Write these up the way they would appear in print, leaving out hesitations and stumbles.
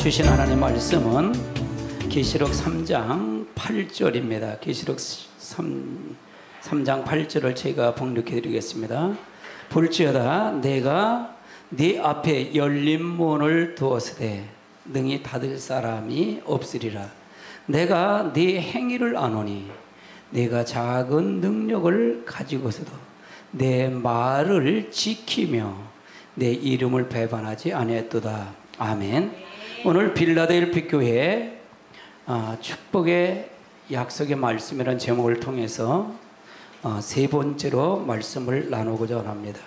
주신 하나님의 말씀은 계시록 3장 8절입니다. 계시록 3장 8절을 제가 봉독해 드리겠습니다. 볼지어다 내가 네 앞에 열린 문을 두었으되 능히 닫을 사람이 없으리라. 내가 네 행위를 아노니 내가 작은 능력을 가지고서도 내 말을 지키며 내 이름을 배반하지 아니했도다. 아멘. 오늘 빌라델피 교회 축복의 약속의 말씀이라는 제목을 통해서 세 번째로 말씀을 나누고자 합니다.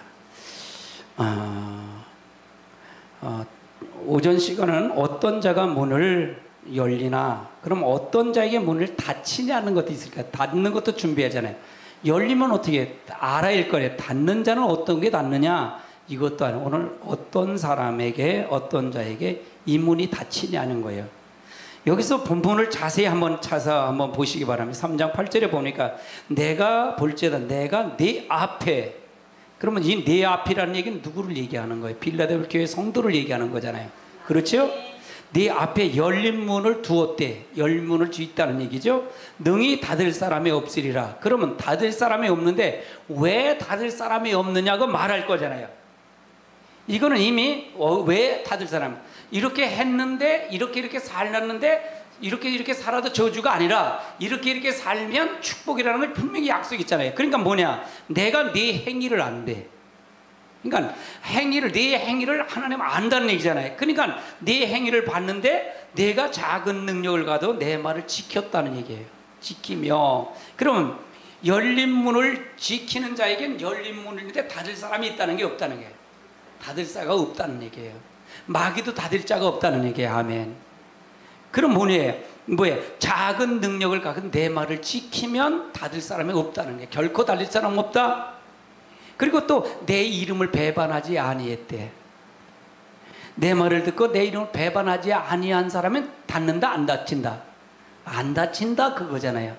오전 시간은 어떤 자가 문을 열리나, 그럼 어떤 자에게 문을 닫히냐는 것도 있을까요? 닫는 것도 준비하잖아요. 열리면 어떻게 알아야 할 거예요. 닫는 자는 어떤 게 닫느냐, 이것도 아니고 오늘 어떤 사람에게, 어떤 자에게 이 문이 닫히냐는 거예요. 여기서 본문을 자세히 한번 찾아 한번 보시기 바랍니다. 3장 8절에 보니까 내가 볼지어다 내가 네 앞에, 그러면 이 네 앞이라는 얘기는 누구를 얘기하는 거예요? 빌라델피아 교회 성도를 얘기하는 거잖아요. 그렇죠? 네 앞에 열린 문을 두었대. 열린 문을 주있다는 얘기죠. 능히 닫을 사람이 없으리라. 그러면 닫을 사람이 없는데 왜 닫을 사람이 없느냐고 말할 거잖아요. 이거는 이미 왜 닫을 사람, 이렇게 했는데 이렇게 살았는데 이렇게 살아도 저주가 아니라 이렇게 살면 축복이라는 걸 분명히 약속이 있잖아요. 그러니까 뭐냐, 내가 네 행위를 안대. 그러니까 네 행위를 하나님 안다는 얘기잖아요. 그러니까 네 행위를 봤는데 내가 작은 능력을 가도 내 말을 지켰다는 얘기예요. 지키며. 그러면 열린 문을 지키는 자에겐 열린 문인데 닫을 사람이 있다는 게 없다는 거예요. 닫을 자가 없다는 얘기예요. 마귀도 닫을 자가 없다는 얘기예요. 아멘. 그럼 뭐예요? 작은 능력을 갖고 내 말을 지키면 닫을 사람이 없다는 게, 결코 닫을 사람 없다. 그리고 또 내 이름을 배반하지 아니했대. 내 말을 듣고 내 이름을 배반하지 아니한 사람은 닫는다, 안 닫힌다? 안 닫힌다 그거잖아요.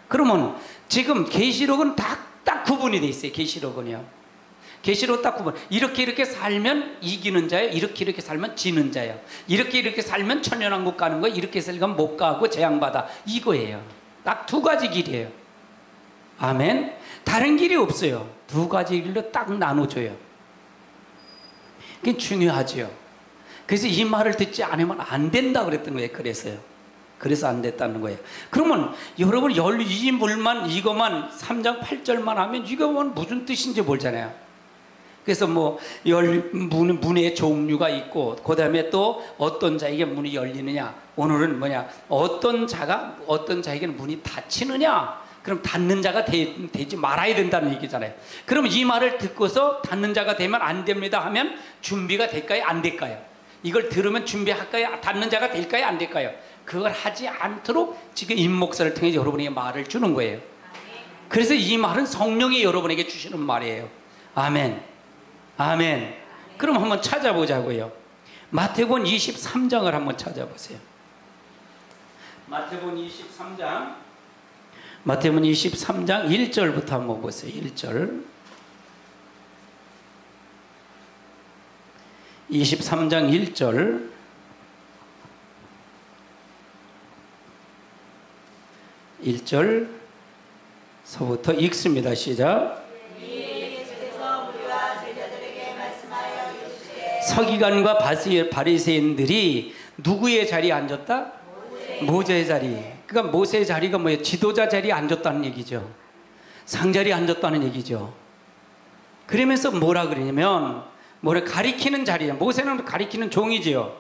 그러면 지금 계시록은 딱 구분이 돼 있어요. 계시록은요. 계시록 딱 구분. 이렇게 살면 이기는 자예요. 이렇게 살면 지는 자예요. 이렇게 살면 천년왕국 가는 거, 이렇게 살면 못 가고 재앙받아. 이거예요. 딱 두 가지 길이에요. 아멘. 다른 길이 없어요. 두 가지 길로 딱 나눠줘요. 그게 중요하죠. 그래서 이 말을 듣지 않으면 안 된다 그랬던 거예요. 그래서 안 됐다는 거예요. 그러면 여러분 이 물만, 이것만 3장 8절만 하면 이거만 무슨 뜻인지 모르잖아요. 그래서 문의 종류가 있고, 그 다음에 또 어떤 자에게 문이 열리느냐, 오늘은 어떤 자에게는 문이 닫히느냐, 그럼 닫는 자가 되지 말아야 된다는 얘기잖아요. 그럼 이 말을 듣고서 닫는 자가 되면 안 됩니다 하면 준비가 될까요? 안 될까요? 이걸 들으면 준비할까요? 닫는 자가 될까요? 안 될까요? 그걸 하지 않도록 지금 임목사를 통해 여러분에게 말을 주는 거예요. 그래서 이 말은 성령이 여러분에게 주시는 말이에요. 아멘. 아멘. 그럼 한번 찾아보자고요. 마태복음 23장을 한번 찾아보세요. 마태복음 23장 1절부터 한번 보세요. 1절. 23장 1절. 1절서부터 읽습니다. 시작. 서기관과 바리새인들이 누구의 자리에 앉았다? 모세의 자리. 그러니까 모세의 자리가 뭐예요? 지도자 자리에 앉았다는 얘기죠. 상자리에 앉았다는 얘기죠. 그러면서 뭐라 그러냐면 가리키는 자리예요. 모세는 가리키는 종이지요.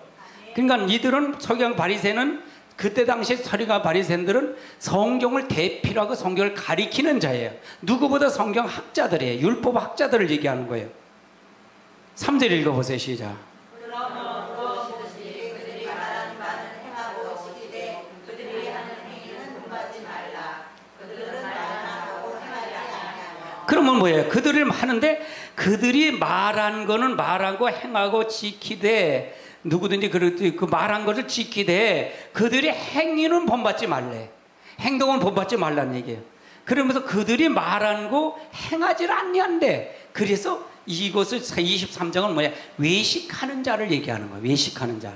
그러니까 이들은 서기관 바리새는, 그때 당시에 서기관 바리새인들은 성경을 대필하고 성경을 가리키는 자예요. 누구보다 성경 학자들이에요. 율법 학자들을 얘기하는 거예요. 3절 읽어보세요. 시작. 그러면 뭐예요? 그들을 하는데 그들이 말한 거는 말하고 행하고 지키되, 누구든지 그 말한 것을 지키되 그들의 행위는 본받지 말래. 행동은 본받지 말라는 얘기예요. 그러면서 그들이 말한 거 행하지 않냐는데, 그래서 이것을 23장은 뭐냐? 외식하는 자를 얘기하는 거예요. 외식하는 자.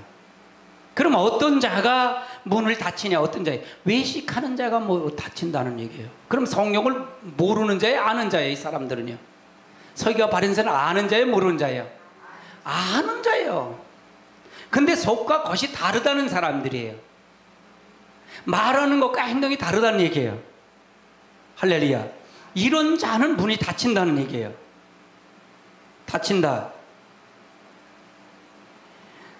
그럼 어떤 자가 문을 닫히냐? 어떤 자? 외식하는 자가 뭐 닫힌다는 얘기예요. 그럼 성경을 모르는 자예요? 아는 자예요? 이 사람들은요. 서기가 바른 자는 아는 자예요? 모르는 자예요? 아는 자예요. 근데 속과 겉이 다르다는 사람들이에요. 말하는 것과 행동이 다르다는 얘기예요. 할렐루야. 이런 자는 문이 닫힌다는 얘기예요. 닫힌다.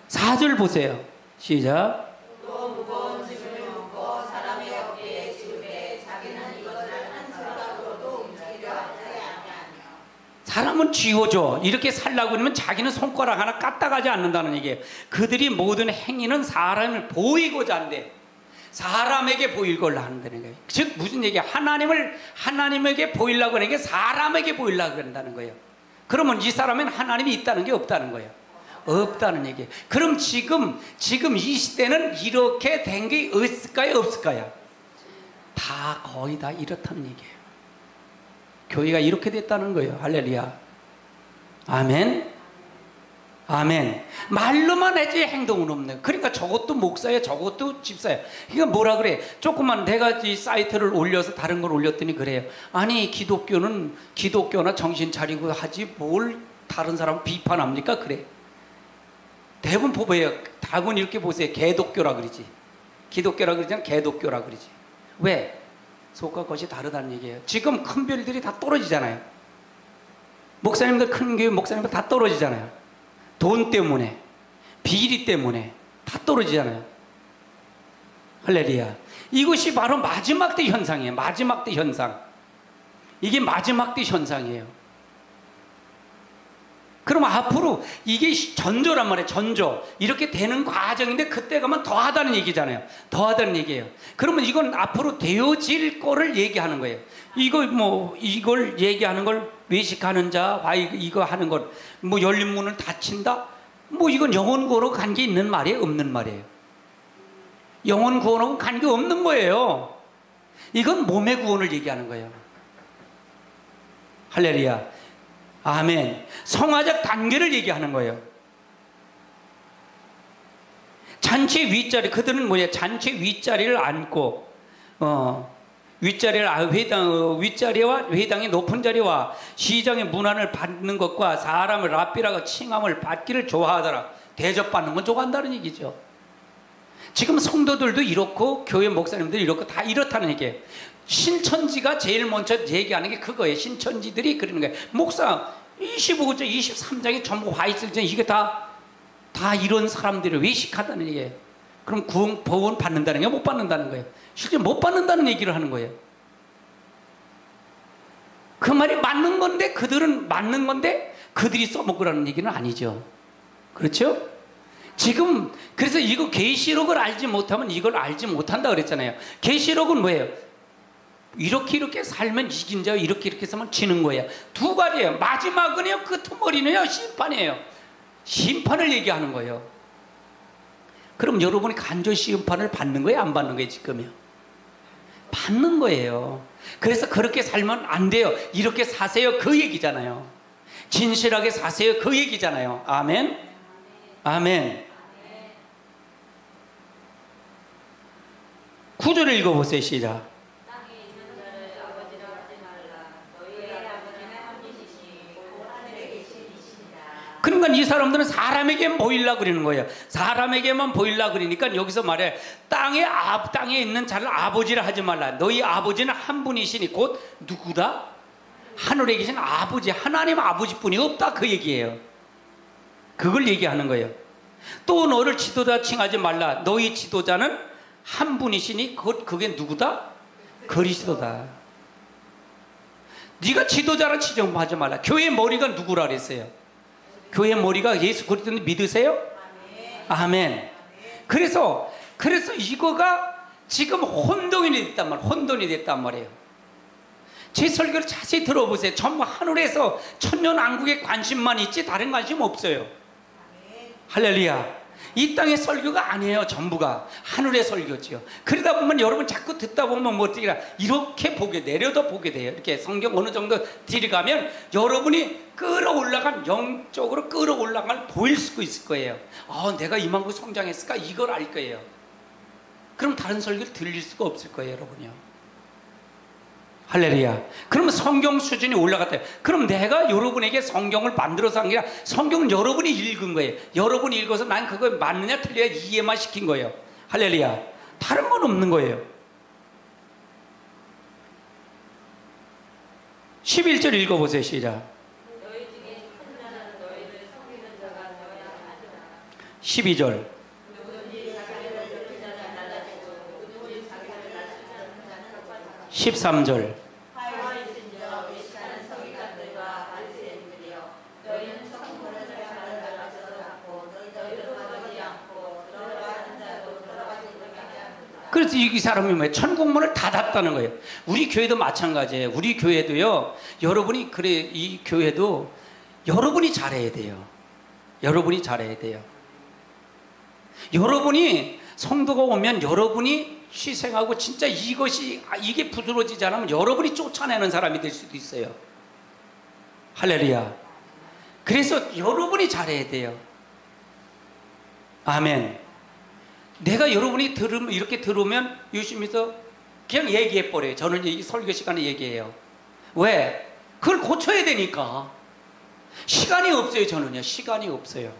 4절 보세요. 시작. 또 무거운 짐을 묻고 사람의 어깨에 지우되 자기는 이것을 한 손가락으로도 움직이려 하지 아니하며. 사람은 쥐어줘. 이렇게 살라고 하면 자기는 손가락 하나 까딱하지 않는다는 얘기예요. 그들이 모든 행위는 사람을 보이고자 한대. 사람에게 보일 걸로 한다는 거예요. 즉 무슨 얘기야? 하나님에게 보이려고 하는 게 사람에게 보이려고 한다는 거예요. 그러면 이 사람은 하나님이 있다는 게 없다는 거예요. 없다는 얘기예요. 그럼 지금 이 시대는 이렇게 된 게 있을까요? 없을까요? 다 거의 다 이렇다는 얘기예요. 교회가 이렇게 됐다는 거예요. 할렐루야. 아멘. 아멘. 말로만 하지 행동은 없네. 그러니까 저것도 목사야, 저것도 집사야. 이거 뭐라 그래? 조금만 내가 이 사이트를 올려서 다른 걸 올렸더니 그래요. 아니 기독교나 정신 차리고 하지 뭘 다른 사람 비판합니까? 그래. 대부분 보세요. 다분 이렇게 보세요. 개독교라 그러지. 기독교라 그러잖아. 개독교라 그러지. 왜? 속과 겉이 다르다는 얘기예요. 지금 큰 별들이 다 떨어지잖아요. 목사님들 큰 교회 목사님들 다 떨어지잖아요. 돈 때문에, 비리 때문에 다 떨어지잖아요. 할렐루야. 이것이 바로 마지막 때 현상이에요. 마지막 때 현상. 이게 마지막 때 현상이에요. 그럼 앞으로 이게 전조란 말이에요. 전조. 이렇게 되는 과정인데 그때 가면 더하다는 얘기잖아요. 더하다는 얘기예요. 그러면 이건 앞으로 되어질 거를 얘기하는 거예요. 이걸 얘기하는 걸 외식하는 자, 이거 하는 걸, 열린 문을 닫힌다? 이건 영혼 구원하고 관계 있는 말이에요? 없는 말이에요? 영혼 구원하고 관계 없는 거예요. 이건 몸의 구원을 얘기하는 거예요. 할렐루야. 아멘. 성화적 단계를 얘기하는 거예요. 잔치 윗자리, 그들은 뭐냐? 잔치 윗자리를 안고, 윗자리와 회당의 높은 자리와 시장의 문안을 받는 것과 사람을 랍비라고 칭함을 받기를 좋아하더라. 대접받는 건 좋아한다는 얘기죠. 지금 성도들도 이렇고 교회 목사님들도 이렇고 다 이렇다는 얘기예요. 신천지가 제일 먼저 얘기하는 게 그거예요. 신천지들이 그러는 거예요. 목사 25장 23장에 전부 와 있을 때 이게 다 이런 사람들을 외식하다는 얘기예요. 그럼 구원 받는다는 게 못 받는다는 거예요. 실제 못 받는다는 얘기를 하는 거예요. 그 말이 맞는 건데 그들은 맞는 건데 그들이 써먹으라는 얘기는 아니죠. 그렇죠? 지금 그래서 이거 계시록을 알지 못하면 이걸 알지 못한다 그랬잖아요. 계시록은 뭐예요? 이렇게 살면 이긴 자, 이렇게 살면 지는 거예요. 두 가지예요. 마지막은요, 끄트머리는요, 심판이에요. 심판을 얘기하는 거예요. 그럼 여러분이 간접 심판을 받는 거예요? 안 받는 거예요? 지금요? 받는 거예요. 그래서 그렇게 살면 안 돼요. 이렇게 사세요. 그 얘기잖아요. 진실하게 사세요. 그 얘기잖아요. 아멘. 아멘. 9절을 읽어보세요. 시작. 그러니까 이 사람들은 사람에게 보이려고 그러는 거예요. 사람에게만 보이려고 그러니까 여기서 말해 땅에 있는 자를 아버지라 하지 말라. 너희 아버지는 한 분이시니 곧 누구다? 하늘에 계신 아버지, 하나님 아버지뿐이 없다. 그 얘기예요. 그걸 얘기하는 거예요. 또 너를 지도자 칭하지 말라. 너희 지도자는 한 분이시니 그게 누구다? 그리스도다. 네가 지도자라 지정하지 말라. 교회의 머리가 누구라 그랬어요? 교회 머리가 예수 그리스도를 믿으세요? 아멘. 그래서 이거가 지금 혼돈이 됐단 말이에요. 제 설교를 자세히 들어보세요. 전부 하늘에서 천년왕국에 관심만 있지 다른 관심 없어요. 할렐루야. 이 땅의 설교가 아니에요. 전부가 하늘의 설교지요. 그러다 보면 여러분 자꾸 듣다 보면 뭐 어떻게 이렇게 보게 내려다 보게 돼요. 이렇게 성경 어느 정도 들어가면 여러분이 끌어올라간 영적으로 끌어올라간 보일 수 있을 거예요. 내가 이만큼 성장했을까 이걸 알 거예요. 그럼 다른 설교를 들릴 수가 없을 거예요, 여러분이요. 할렐루야. 그러면 성경 수준이 올라갔대요. 그럼 내가 여러분에게 성경을 만들어서 한 게 아니라 성경은 여러분이 읽은 거예요. 여러분이 읽어서 난 그거 맞느냐 틀리냐 이해만 시킨 거예요. 할렐루야. 다른 건 없는 거예요. 11절 읽어보세요. 시작. 12절. 13절. 그래서 이 사람이 뭐예요? 천국문을 닫았다는 거예요. 우리 교회도 마찬가지예요. 우리 교회도요. 여러분이 이 교회도 여러분이 잘해야 돼요. 여러분이 잘해야 돼요. 여러분이 성도가 오면 여러분이 희생하고 진짜 이게 부드러워지지 않으면 여러분이 쫓아내는 사람이 될 수도 있어요. 할렐루야. 그래서 여러분이 잘해야 돼요. 아멘. 내가 여러분이 이렇게 들으면 유심해서 그냥 얘기해버려요. 저는 이 설교 시간에 얘기해요. 왜? 그걸 고쳐야 되니까. 시간이 없어요. 저는요. 시간이 없어요.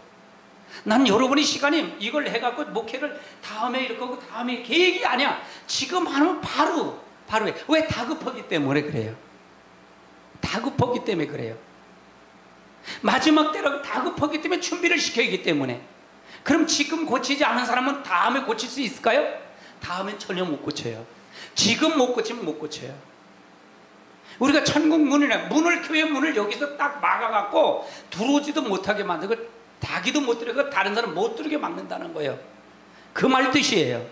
난 여러분이 시간이 이걸 해갖고 목회를 다음에 이렇게 하고 다음에 계획이 아니야. 지금 하면 바로 해. 왜? 다급하기 때문에 그래요. 다급하기 때문에 그래요. 마지막 때라고 다급하기 때문에 준비를 시켜야 하기 때문에. 그럼 지금 고치지 않은 사람은 다음에 고칠 수 있을까요? 다음엔 전혀 못 고쳐요. 지금 못 고치면 못 고쳐요. 우리가 천국 교회 문을 여기서 딱 막아갖고 들어오지도 못하게 만들고 닫기도 못 들어가고 다른 사람 못 들게 막는다는 거예요. 그 말 뜻이에요.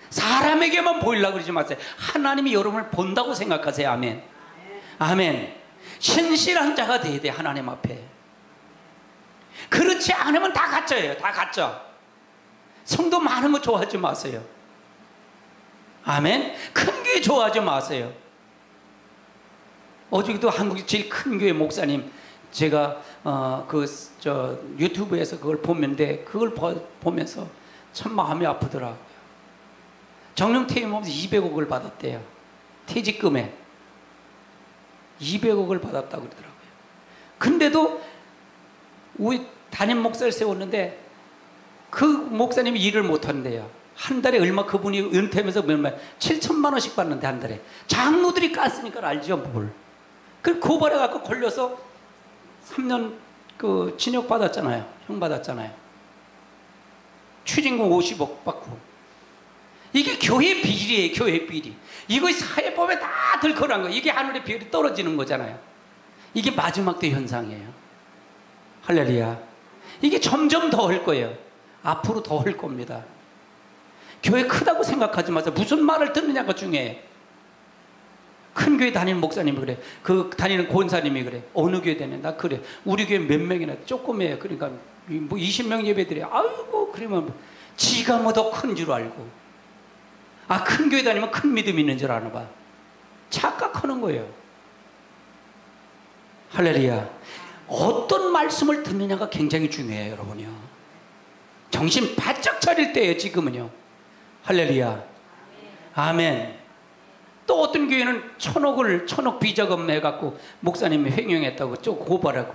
사람에게만 보이려고 그러지 마세요. 하나님이 여러분을 본다고 생각하세요. 아멘. 아멘. 신실한 자가 돼야 돼. 하나님 앞에. 그렇지 않으면 다 가짜예요. 다 가짜. 성도 많은 거 좋아하지 마세요. 아멘. 큰 교회 좋아하지 마세요. 어저께도 한국의 제일 큰 교회 목사님 제가 유튜브에서 그걸 보는데 그걸 보면서 참 마음이 아프더라고요. 정령 퇴임하면서 200억을 받았대요. 퇴직금에 200억을 받았다고 그러더라고요. 근데도 우리 담임 목사를 세웠는데 그 목사님이 일을 못한대요. 한 달에 얼마 그분이 은퇴하면서 7천만 원씩 받는데 한 달에. 장로들이 깠으니까 알죠 뭘. 그 고발해갖고 걸려서 3년 그 징역 받았잖아요. 형 받았잖아요. 추징금 50억 받고. 이게 교회 비리예요. 교회 비리. 이거 사회법에 다 들커난 거예요. 이게 하늘의 비율이 떨어지는 거잖아요. 이게 마지막 때 현상이에요. 할렐루야. 이게 점점 더 할 거예요. 앞으로 더 할 겁니다. 교회 크다고 생각하지 마세요. 무슨 말을 듣느냐가 중요해요. 큰 교회 다니는 목사님이 그래. 그 다니는 권사님이 그래. 어느 교회 다니는 나 그래. 우리 교회 몇 명이나 조금이에요. 그러니까 뭐 20명 예배드려. 아이고 그러면 지가 뭐 더 큰 줄 알고. 큰 교회 다니면 큰 믿음이 있는 줄 아나 봐. 착각하는 거예요. 할렐루야. 어떤 말씀을 듣느냐가 굉장히 중요해요, 여러분요. 정신 바짝 차릴 때예요, 지금은요. 할렐루야. 아멘. 또 어떤 교회는 천억 비자금 내갖고 목사님이 횡령했다고 또 고발하고.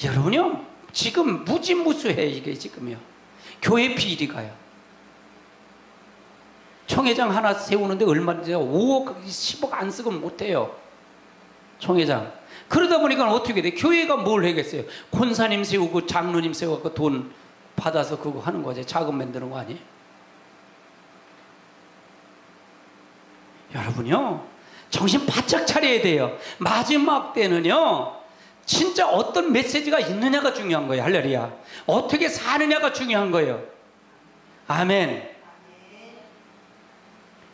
여러분요, 지금 무지무수해, 이게 지금요. 교회 비리가요. 총회장 하나 세우는데 얼마인지 5억, 10억 안 쓰고 못해요. 총회장. 그러다 보니까 어떻게 돼? 교회가 뭘 하겠어요? 권사님 세우고 장로님 세우고 돈 받아서 그거 하는 거지. 자금 만드는 거 아니에요? 여러분요, 정신 바짝 차려야 돼요. 마지막 때는요, 진짜 어떤 메시지가 있느냐가 중요한 거예요. 할렐루야. 어떻게 사느냐가 중요한 거예요. 아멘.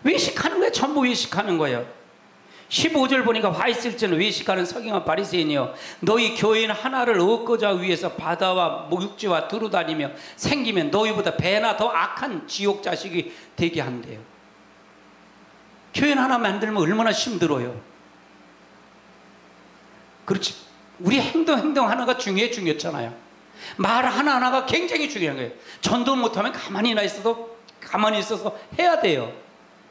외식하는 거예요. 전부 외식하는 거예요. 15절 보니까 화 있을지는 외식하는 서기관 바리새인이여 너희 교인 하나를 얻고자 위해서 바다와 육지와 두루다니며 생기면 너희보다 배나 더 악한 지옥 자식이 되게 한대요. 교인 하나 만들면 얼마나 힘들어요. 그렇지. 우리 행동 하나가 중요했잖아요. 말 하나하나가 굉장히 중요한 거예요. 전도 못하면 가만히 있어서 해야 돼요.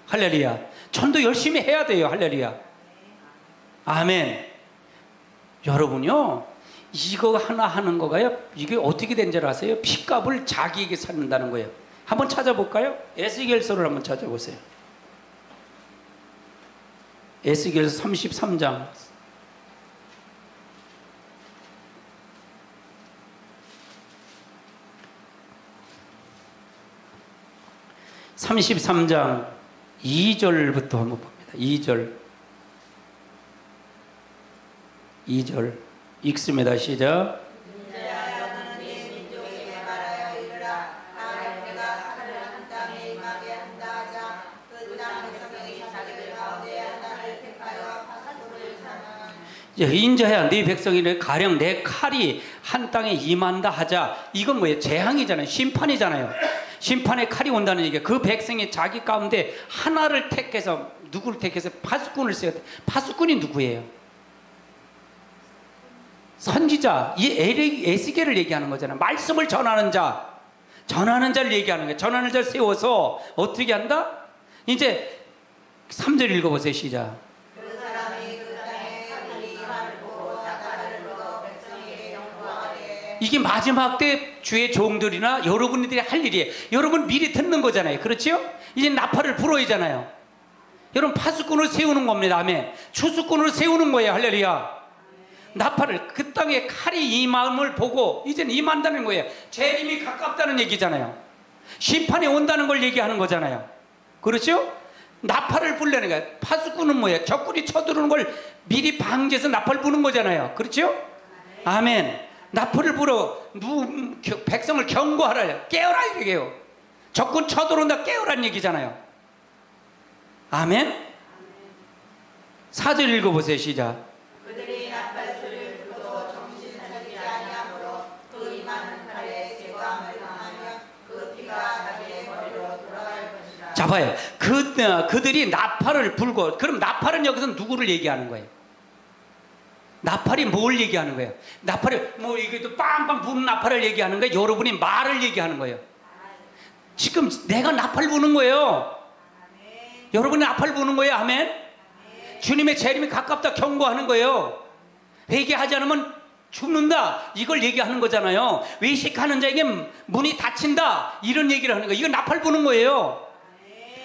할렐루야. 전도 열심히 해야 돼요. 할렐루야. 아멘. 여러분요, 이거 하나 하는 거가요, 이게 어떻게 된 줄 아세요? 핏값을 자기에게 찾는다는 거예요. 한번 찾아볼까요? 에스겔서를 한번 찾아보세요. 에스겔서 33장 33장 2절부터 한번 봅니다. 2절 읽습니다. 시작. 인자야 네 백성이를 가령 내 칼이 한 땅에 임한다 하자. 이건 뭐예요? 재앙이잖아요. 심판이잖아요. 심판의 칼이 온다는 얘기예요. 그 백성이 자기 가운데 하나를 택해서, 누구를 택해서 파수꾼을 써야 돼. 파수꾼이 누구예요? 선지자. 이 에스겔을 얘기하는 거잖아요. 말씀을 전하는 자를 얘기하는 거예요. 전하는 자를 세워서 어떻게 한다? 이제 3절 읽어보세요. 시작. 이게 마지막 때 주의 종들이나 여러분들이 할 일이에요. 여러분 미리 듣는 거잖아요. 그렇죠? 이제 나팔을 불어야잖아요. 여러분 파수꾼을 세우는 겁니다. 아멘. 추수꾼을 세우는 거예요. 할렐루야. 나팔을, 그 땅에 칼이 임함을 보고 이제는 임한다는 거예요. 재림이 가깝다는 얘기잖아요. 심판이 온다는 걸 얘기하는 거잖아요. 그렇죠? 나팔을 불려는 거예요. 파수꾼은 뭐예요? 적군이 쳐들어오는 걸 미리 방지해서 나팔 부는 거잖아요. 그렇죠? 아멘. 나팔을 불어 백성을 경고하라. 깨어라 이래요. 적군 쳐들어온다. 깨어라는 얘기잖아요. 아멘. 4절 읽어보세요. 시작. 그들이 나팔 소리를 듣고도 정신 차리지 아니하므로 그 임하는 칼에 제거함을 당하면 그 피가 자기의 머리로 돌아갈 것이라. 자 봐요. 그들이 나팔을 불고, 그럼 나팔은 여기서 누구를 얘기하는 거예요? 나팔이 뭘 얘기하는 거예요? 나팔이 뭐 이게 또 빵빵 부는 나팔을 얘기하는 거예요? 여러분이 말을 얘기하는 거예요? 지금 내가 나팔 부는 거예요. 여러분이 나팔 부는 거예요. 아멘. 주님의 재림이 가깝다 경고하는 거예요. 회개하지 않으면 죽는다. 이걸 얘기하는 거잖아요. 외식하는 자에게 문이 닫힌다. 이런 얘기를 하는 거예요. 이건 나팔 부는 거예요.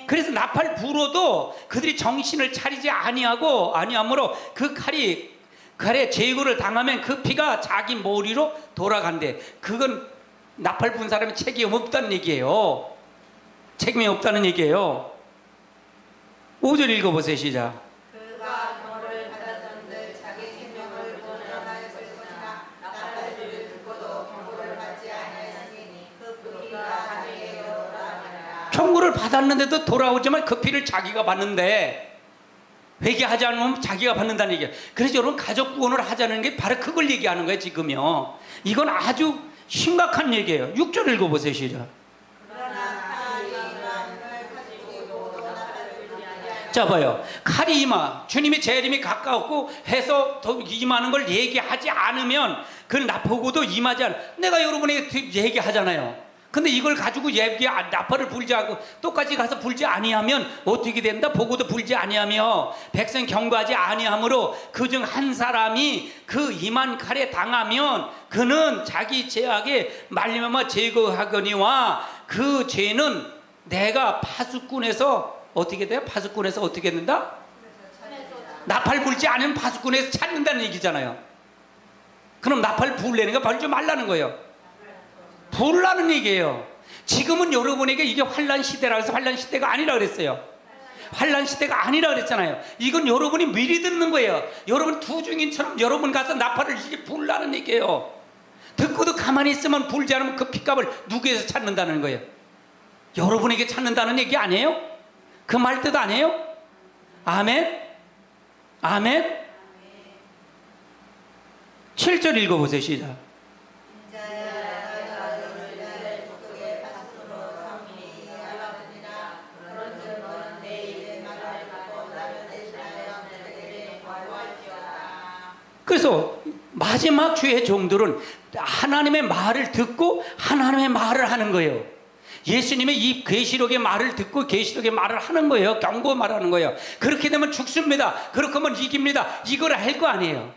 그래서 나팔 불어도 그들이 정신을 차리지 아니하므로 그 칼에 제거를 당하면 그 피가 자기 머리로 돌아간대. 그건 나팔 분 사람이 책임이 없다는 얘기예요. 책임이 없다는 얘기예요. 5절 읽어보세요. 시작. 그가 경고를 받았던들 자기 생명을 보존하였을 것이나 나팔 소리를 듣고도 경고를 받지 아니하였으니 그 피가 자기에게로 돌아가니라. 경고를 받았는데도 돌아오지만 그 피를 자기가 받는데, 회개하지 않으면 자기가 받는다는 얘기예요. 그래서 여러분 가족 구원을 하자는 게 바로 그걸 얘기하는 거예요. 지금요. 이건 아주 심각한 얘기예요. 6절 읽어보세요. 시작. 자 봐요. 칼이 임하, 주님의 재림이 가까웠고 해서 더 임하는 걸 얘기하지 않으면 그걸 보고도 임하지 않아. 내가 여러분에게 얘기하잖아요. 근데 이걸 가지고 나팔을 불지 않고 똑같이 가서 불지 아니하면 어떻게 된다? 보고도 불지 아니하며 백성 경고하지 아니하므로 그중 한 사람이 그 임한 칼에 당하면 그는 자기 죄악에 말미암아 제거하거니와 그 죄는 내가 파수꾼에서 어떻게 돼요? 파수꾼에서 어떻게 된다? 나팔 불지 않으면 파수꾼에서 찾는다는 얘기잖아요. 그럼 나팔 불려는 거 불지 말라는 거예요. 불라는 얘기예요. 지금은 여러분에게 이게 환란 시대라 해서 환란 시대가 아니라 그랬어요. 환란 시대가 아니라 그랬잖아요. 이건 여러분이 미리 듣는 거예요. 여러분 두중인처럼 여러분 가서 나팔을 이게 불라는 얘기예요. 듣고도 가만히 있으면 불지 않으면 그 핏값을 누구에서 찾는다는 거예요? 여러분에게 찾는다는 얘기 아니에요? 그 말 뜻 아니에요? 아멘. 아멘. 7절 읽어보세요. 시작. 그래서 마지막 주의 종들은 하나님의 말을 듣고 하나님의 말을 하는 거예요. 예수님의 이 계시록의 말을 듣고 계시록의 말을 하는 거예요. 경고 말하는 거예요. 그렇게 되면 죽습니다. 그렇게 하면 이깁니다. 이걸 할 거 아니에요.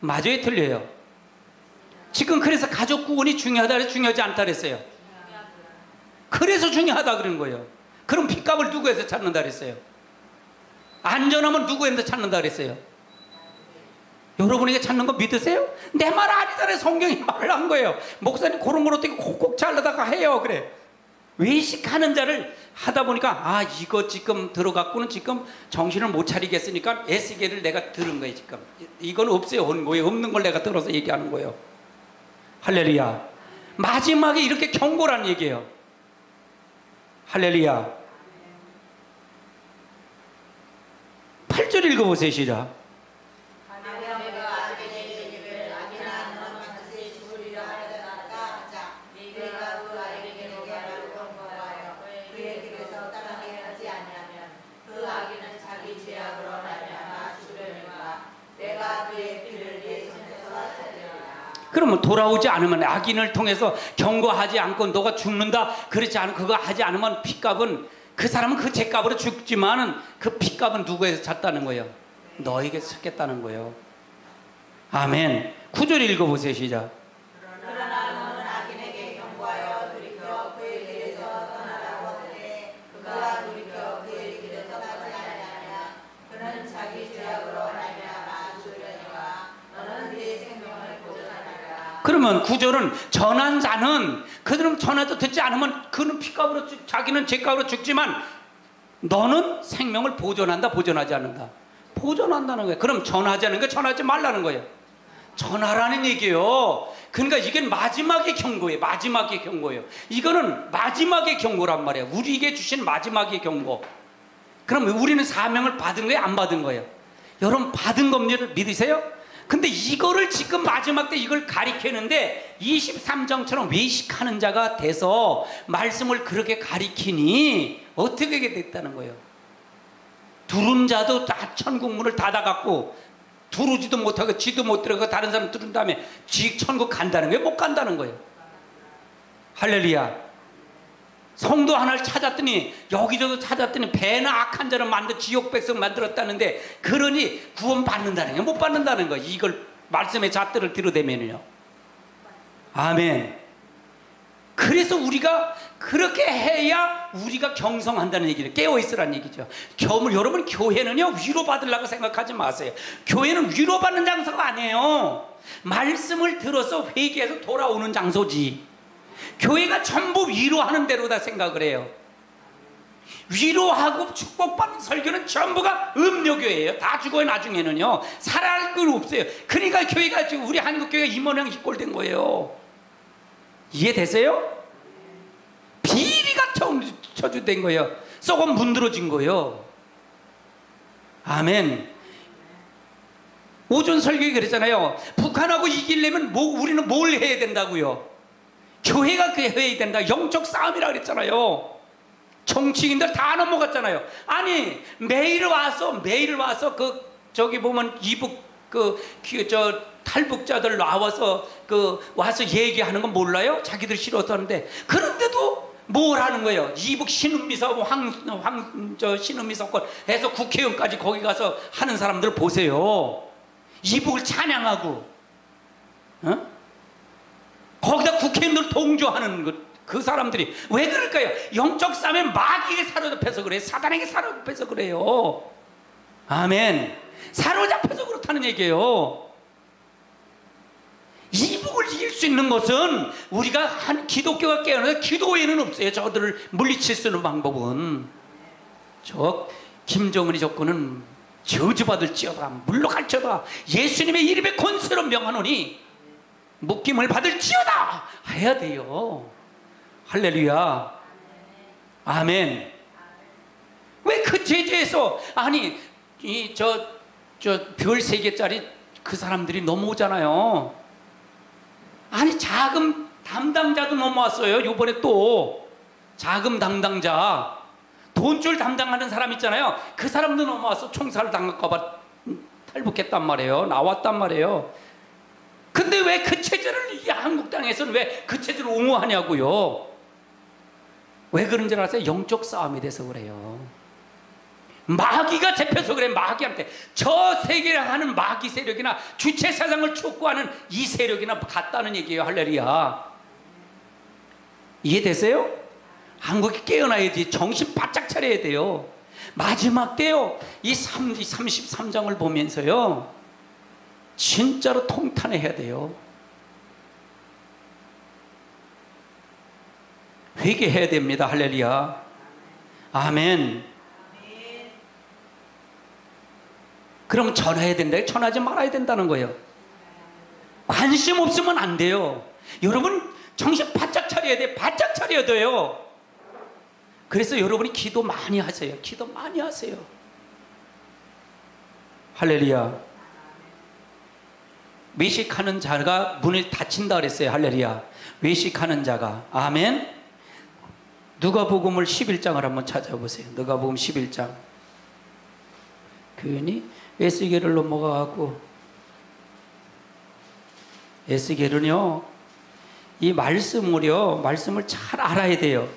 맞아요, 틀려요? 지금 그래서 가족 구원이 중요하다 그래서 중요하지 않다 그랬어요. 그래서 중요하다 그런 거예요. 그럼 핏값을 누구에서 찾는다 그랬어요? 안전하면 누구에서 찾는다 그랬어요? 여러분에게 찾는 거 믿으세요? 내 말 아니잖아요. 성경이 말을 한 거예요. 목사님 그런 걸 어떻게 콕콕 잘라다가 해요. 그래. 외식하는 자를 하다 보니까 아 이거 지금 들어갖고는 지금 정신을 못 차리겠으니까 에스겔을 내가 들은 거예요. 지금 이건 없어요. 없는 걸 내가 들어서 얘기하는 거예요. 할렐루야. 마지막에 이렇게 경고란 얘기예요. 할렐루야. 8절 읽어보세요. 시작. 그러면 돌아오지 않으면 악인을 통해서 경고하지 않고 너가 죽는다 그렇지 않으면 그거 하지 않으면 핏값은 그 사람은 그 죄값으로 죽지만은 그 핏값은 누구에서 찼다는 거예요? 너에게서 찾겠다는 거예요. 아멘. 9절 읽어보세요. 시작. 그러나 너는 악인에게 경고하여 돌이켜 그의 길에서 떠나라고 하되 그가 돌이켜 그의 길에서 떠나지 아니하면 그는 자기 죄악으로 말미암아 죽으려니와 너는 그의 생명을 보존하리라. 그러면 9절은 전한 자는 그들은 전화도 듣지 않으면 그는 핏값으로 자기는 죄값으로 죽지만 너는 생명을 보존한다 보존하지 않는다. 보존한다는 거예요. 그럼 전하지 않는 거 전하지 말라는 거예요. 전하라는 얘기예요. 그러니까 이게 마지막의 경고예요. 마지막의 경고예요. 이거는 마지막의 경고란 말이에요. 우리에게 주신 마지막의 경고. 그럼 우리는 사명을 받은 거예요? 안 받은 거예요? 여러분 받은 겁니다. 믿으세요? 근데 이거를 지금 마지막 때 이걸 가리키는데 23장처럼 외식하는 자가 돼서 말씀을 그렇게 가리키니 어떻게 됐다는 거예요? 두른 자도 다 천국 문을 닫아갖고 두르지도 못하고 지도 못 들어가고 다른 사람 들은 다음에 지 천국 간다는 거예요? 못 간다는 거예요. 할렐루야. 성도 하나를 찾았더니 여기저기 찾았더니 배나 악한 자를 만들 지옥 백성 만들었다는데 그러니 구원 받는다는 거예요? 못 받는다는 거예요. 이걸 말씀의 잣들을 들어대면요. 아멘. 그래서 우리가 그렇게 해야 우리가 경성한다는 얘기를 깨어있으라는 얘기죠. 여러분 교회는요 위로받으려고 생각하지 마세요. 교회는 위로받는 장소가 아니에요. 말씀을 들어서 회개해서 돌아오는 장소지. 교회가 전부 위로하는 대로다 생각을 해요. 위로하고 축복받는 설교는 전부가 음료교회예요. 다 죽어요. 나중에는요 살아날 건 없어요. 그러니까 교회가 지금 우리 한국교회가 이 모양 이 꼴 된 거예요. 이해되세요? 비리가 쳐주된 거예요. 썩은 문드러진 거예요. 아멘. 오전 설교에 그랬잖아요. 북한하고 이기려면 우리는 뭘 해야 된다고요? 교회가 그 해야 된다. 영적 싸움이라 그랬잖아요. 정치인들 다 넘어갔잖아요. 아니 매일 와서 저기 보면 이북 탈북자들 나와서 와서 얘기하는 건 몰라요? 자기들 싫어서 하는데 그런데도 뭘 하는 거예요? 이북 신은미사고 신은미사건 해서 국회의원까지 거기 가서 하는 사람들 보세요. 이북을 찬양하고 거기다 국회의원들 동조하는 그 사람들이 왜 그럴까요? 영적 싸움에 마귀에게 사로잡혀서 그래요. 사단에게 사로잡혀서 그래요. 아멘. 사로잡혀서 그렇다는 얘기예요. 이북을 이길 수 있는 것은 우리가 한 기독교가 깨어나서 기도 외에는 없어요. 저들을 물리칠 수 있는 방법은 저 김정은이 조건은 저주받을지어다 물러갈지어다 예수님의 이름에 권세로 명하노니 묶임을 받을지어다 해야 돼요. 할렐루야. 아멘. 왜 그 제재에서 아니 저 별 3개짜리 그 사람들이 넘어오잖아요. 아니 자금 담당자도 넘어왔어요. 요번에 또 자금 담당자, 돈줄 담당하는 사람 있잖아요. 그 사람도 넘어와서 총살 당할까봐 탈북했단 말이에요. 나왔단 말이에요. 근데 왜 그 체제를 이 한국당에서는 왜 그 체제를 옹호하냐고요. 왜 그런 줄 아세요? 영적 싸움이 돼서 그래요. 마귀가 잡혀서 그래. 마귀한테 저 세계를 하는 마귀 세력이나 주체 사상을 촉구하는 이 세력이나 같다는 얘기예요. 할렐루야. 이해되세요? 한국이 깨어나야지. 정신 바짝 차려야 돼요. 마지막 때요. 이 33장을 보면서요, 진짜로 통탄해야 돼요. 회개해야 됩니다. 할렐루야. 아멘. 그럼 전해야 된다. 전하지 말아야 된다는 거예요. 관심 없으면 안 돼요. 여러분 정신 바짝 차려야 돼. 바짝 차려야 돼요. 그래서 여러분이 기도 많이 하세요. 기도 많이 하세요. 할렐루야. 외식하는 자가 문을 닫힌다 그랬어요. 할렐루야. 외식하는 자가. 아멘. 누가복음을 11장을 한번 찾아보세요. 누가복음 11장. 괜히 에스겔을 넘어가고, 에스겔은요 이 말씀을 잘 알아야 돼요.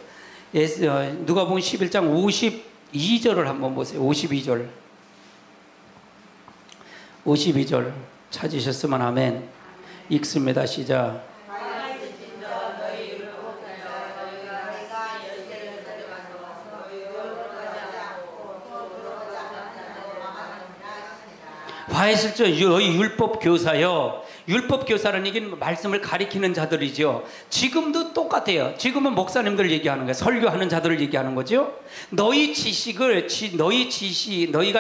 누가복음 11장 52절을 한번 보세요. 52절 찾으셨으면 아멘. 읽습니다. 시작. 화했을죠. 율법 교사요. 율법 교사라는 얘기는 말씀을 가리키는 자들이죠. 지금도 똑같아요. 지금은 목사님들 얘기하는 거예요. 설교하는 자들을 얘기하는 거죠. 너희가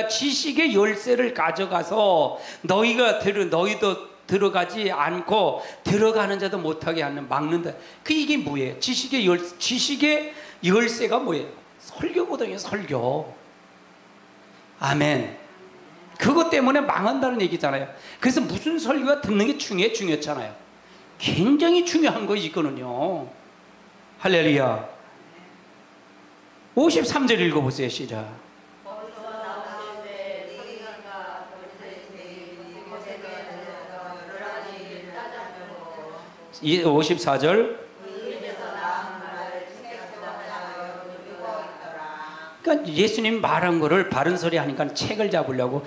지식의 열쇠를 가져가서 너희도 들어가지 않고 들어가는 자도 못하게 하는, 막는다. 이게 뭐예요? 지식의 열쇠가 뭐예요? 설교거든요. 설교. 아멘. 그것 때문에 망한다는 얘기잖아요. 그래서 무슨 설교가 듣는 게 중요했잖아요. 굉장히 중요한 거 이거는요. 할렐루야. 53절 읽어보세요. 시작. 54절. 그러니까 예수님 말한 거를 바른 소리 하니까 책을 잡으려고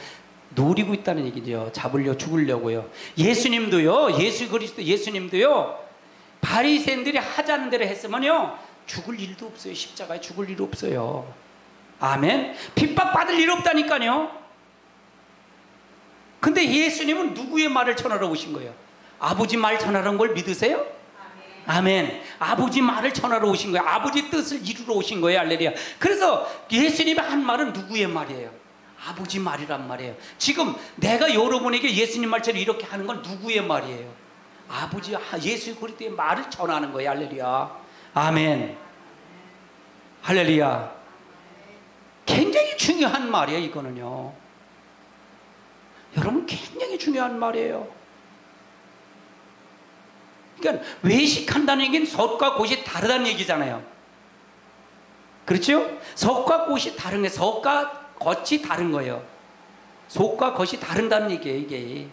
노리고 있다는 얘기죠. 죽으려고요. 예수님도요. 바리새인들이 하자는 대로 했으면요 죽을 일도 없어요. 십자가에 죽을 일 없어요. 아멘. 핍박받을 일 없다니까요. 근데 예수님은 누구의 말을 전하러 오신 거예요? 아버지 말 전하러 걸 믿으세요? 아멘. 아버지 말을 전하러 오신 거예요. 아버지 뜻을 이루러 오신 거예요. 할렐루야. 그래서 예수님이 한 말은 누구의 말이에요? 아버지 말이란 말이에요. 지금 내가 여러분에게 예수님 말처럼 이렇게 하는 건 누구의 말이에요? 아버지 예수 그리스도의 말을 전하는 거예요. 할렐루야. 아멘. 할렐루야. 굉장히 중요한 말이에요. 이거는요. 여러분 굉장히 중요한 말이에요. 그러니까 외식한다는 얘기는 솥과 솥이 다르다는 얘기잖아요. 그렇죠? 솥과 솥이 다른 게, 솥과 겉이 다른 거예요. 솥과 겉이 다른다는 얘기예요. 이게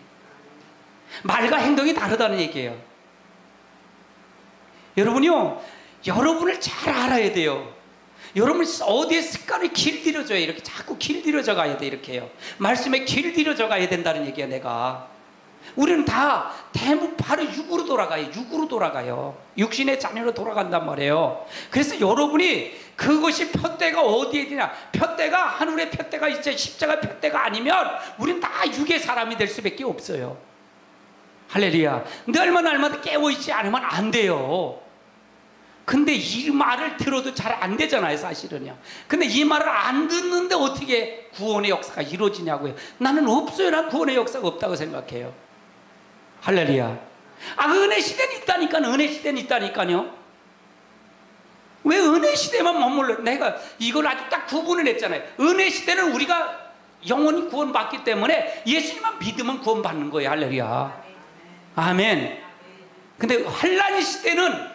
말과 행동이 다르다는 얘기예요. 여러분요, 여러분을 잘 알아야 돼요. 여러분 어디에 습관이 길들여져요. 이렇게 자꾸 길들여져 가야 돼. 이렇게요. 말씀에 길들여져 가야 된다는 얘기야. 내가 우리는 다 대부분 바로 육으로 돌아가요. 육신의 자녀로 돌아간단 말이에요. 그래서 여러분이 그것이 푯대가 어디에 있느냐, 푯대가 하늘의 푯대가 있죠. 십자가 푯대가 아니면 우리는 다 육의 사람이 될 수밖에 없어요. 할렐루야. 날마다 깨어있지 않으면 안 돼요. 근데 이 말을 들어도 잘 안 되잖아요. 사실은요. 근데 이 말을 안 듣는데 어떻게 구원의 역사가 이루어지냐고요. 나는 없어요. 난 구원의 역사가 없다고 생각해요. 할렐루야. 은혜 시대는 있다니까. 은혜 시대는 있다니까요. 왜 은혜 시대만 머물러? 내가 이걸 아주 딱 구분을 했잖아요. 은혜 시대는 우리가 영원히 구원받기 때문에 예수님만 믿으면 구원받는 거예요. 할렐루야. 아멘. 근데 환난의 시대는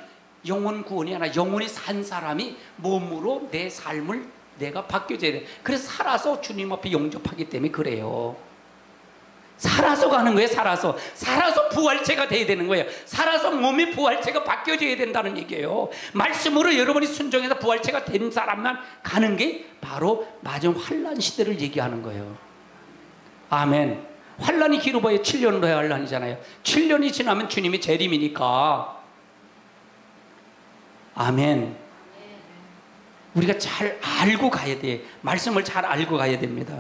영원 구원이 아니라 영원히 산 사람이 몸으로 내 삶을 내가 바뀌어져야 돼. 그래서 살아서 주님 앞에 영접하기 때문에 그래요. 살아서 가는 거예요. 살아서 부활체가 돼야 되는 거예요. 살아서 몸의 부활체가 바뀌어져야 된다는 얘기예요. 말씀으로 여러분이 순종해서 부활체가 된 사람만 가는 게 바로 마지막 환난 시대를 얘기하는 거예요. 아멘. 환난이 길어봐야 7년으로 해야 환난이잖아요. 7년이 지나면 주님이 재림이니까. 아멘. 우리가 잘 알고 가야 돼. 말씀을 잘 알고 가야 됩니다.